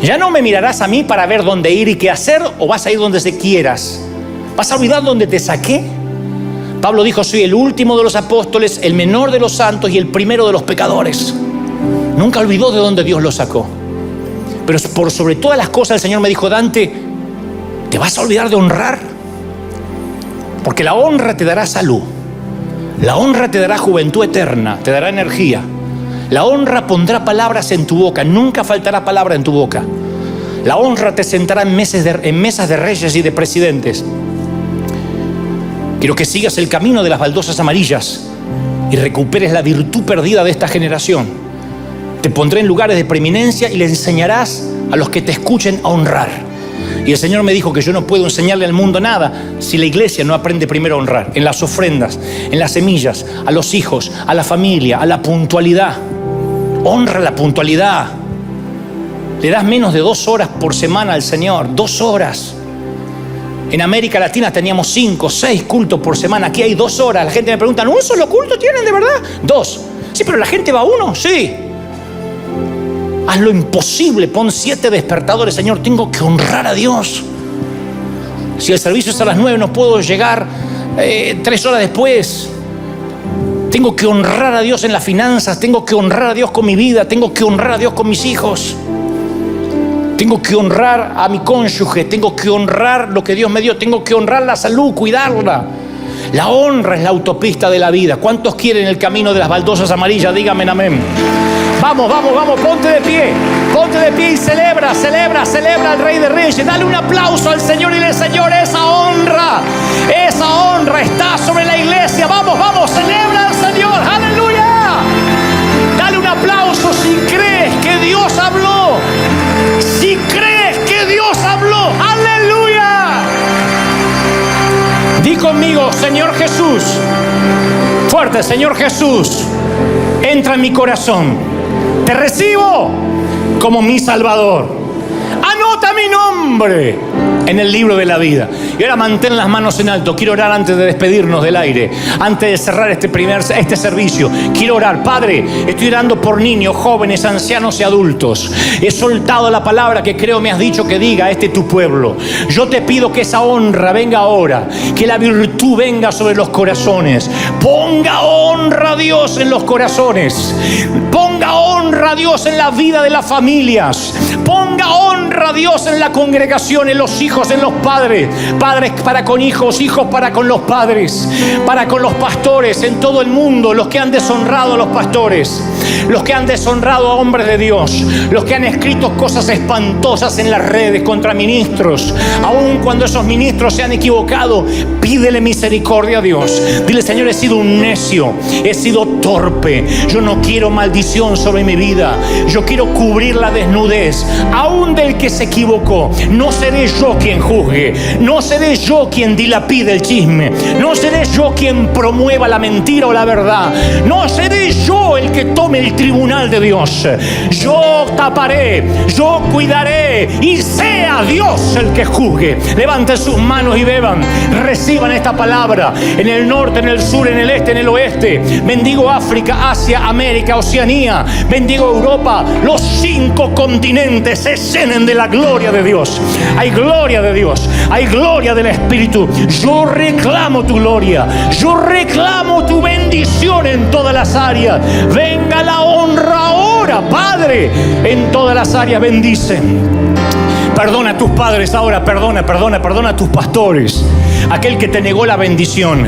¿Ya no me mirarás a mí para ver dónde ir y qué hacer o vas a ir donde se quieras? ¿Vas a olvidar dónde te saqué? Pablo dijo, soy el último de los apóstoles, el menor de los santos y el primero de los pecadores. Nunca olvidó de dónde Dios lo sacó. Pero por sobre todas las cosas el Señor me dijo, Dante, ¿te vas a olvidar de honrar? Porque la honra te dará salud. La honra te dará juventud eterna, te dará energía. La honra pondrá palabras en tu boca, nunca faltará palabra en tu boca. La honra te sentará en mesas de reyes y de presidentes. Quiero que sigas el camino de las baldosas amarillas y recuperes la virtud perdida de esta generación. Te pondré en lugares de preeminencia y le enseñarás a los que te escuchen a honrar. Y el Señor me dijo que yo no puedo enseñarle al mundo nada si la iglesia no aprende primero a honrar. En las ofrendas, en las semillas, a los hijos, a la familia, a la puntualidad. Honra la puntualidad. Le das menos de 2 horas por semana al Señor. 2 horas. En América Latina teníamos 5, 6 cultos por semana. Aquí hay 2 horas. La gente me pregunta, ¿un solo culto tienen de verdad? 2. Sí, pero la gente va a 1. Sí. Haz lo imposible, pon 7 despertadores, Señor, tengo que honrar a Dios. Si el servicio es a las 9, no puedo llegar 3 horas después. Tengo que honrar a Dios en las finanzas, tengo que honrar a Dios con mi vida, tengo que honrar a Dios con mis hijos. Tengo que honrar a mi cónyuge, tengo que honrar lo que Dios me dio, tengo que honrar la salud, cuidarla. La honra es la autopista de la vida. ¿Cuántos quieren el camino de las baldosas amarillas? Díganme amén. Vamos, vamos, vamos, ponte de pie y celebra al Rey de Reyes. Dale un aplauso al Señor y dile, Señor, esa honra está sobre la iglesia. Vamos, vamos, celebra al Señor, aleluya. Dale un aplauso si crees que Dios habló. Di conmigo, Señor Jesús. Fuerte, Señor Jesús, entra en mi corazón. Te recibo como mi Salvador. Anota mi nombre en el libro de la vida. Y ahora mantén las manos en alto. Quiero orar antes de despedirnos del aire, antes de cerrar este servicio. Quiero orar. Padre, estoy orando por niños, jóvenes, ancianos y adultos. He soltado la palabra que creo me has dicho que diga a tu pueblo. Yo te pido que esa honra venga ahora, que la virtud venga sobre los corazones. Ponga honra a Dios en los corazones. Ponga honra a Dios en la vida de las familias. Ponga honra a Dios en la congregación, en los hijos, en los padres. Padres para con hijos, hijos para con los padres, para con los pastores en todo el mundo, los que han deshonrado a los pastores, los que han deshonrado a hombres de Dios, los que han escrito cosas espantosas en las redes contra ministros. Aun cuando esos ministros se han equivocado, pídele misericordia a Dios. Dile: Señor, he sido un necio, he sido torpe. Yo no quiero maldición sobre mi vida. Yo quiero cubrir la desnudez, aún del que se equivocó. No seré yo quien juzgue, no seré yo quien dilapide el chisme, no seré yo quien promueva la mentira o la verdad, no seré yo el que tome el tribunal de Dios. Yo taparé, yo cuidaré, y sea Dios el que juzgue. Levanten sus manos y beban, reciban esta palabra. En el norte, en el sur, en el este, en el oeste. Bendigo África, Asia, América, Oceanía. Bendigo Europa. Los 5 continentes se llenen de la gloria de Dios. Hay gloria de Dios, hay gloria del Espíritu. Yo reclamo tu gloria, yo reclamo tu bendición en todas las áreas. Venga la honra ahora, Padre, en todas las áreas. Bendice. Perdona a tus padres ahora, perdona a tus pastores. Aquel que te negó la bendición,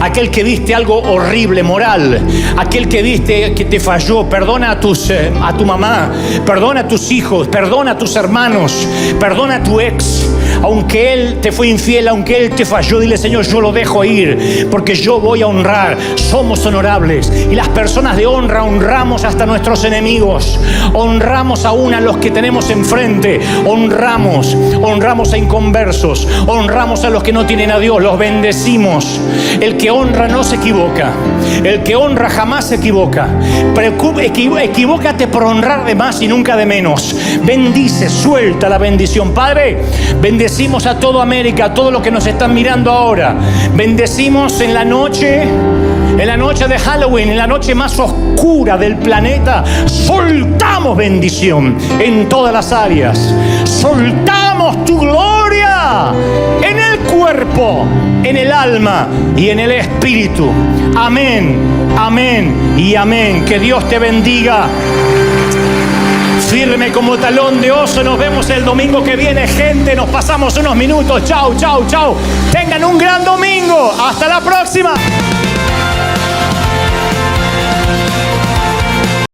aquel que viste algo horrible, moral, aquel que viste que te falló. Perdona a tu mamá, perdona a tus hijos, perdona a tus hermanos, perdona a tu ex. Aunque él te fue infiel, aunque él te falló, dile: Señor, yo lo dejo ir, porque yo voy a honrar. Somos honorables, y las personas de honra honramos hasta nuestros enemigos, honramos aún a los que tenemos enfrente, honramos a inconversos, honramos a los que no tienen a Dios, los bendecimos. El que honra no se equivoca, el que honra jamás se equivoca. Equivócate por honrar de más y nunca de menos. Bendice, suelta la bendición. Padre, bendecimos a toda América, a todos los que nos están mirando ahora. Bendecimos en la noche de Halloween, en la noche más oscura del planeta. Soltamos bendición en todas las áreas. Soltamos tu gloria en el cuerpo, en el alma y en el espíritu. Amén, amén y amén. Que Dios te bendiga. Firme como talón de oso. Nos vemos el domingo que viene, gente. Nos pasamos unos minutos. Chau, chau, chau. Tengan un gran domingo. Hasta la próxima.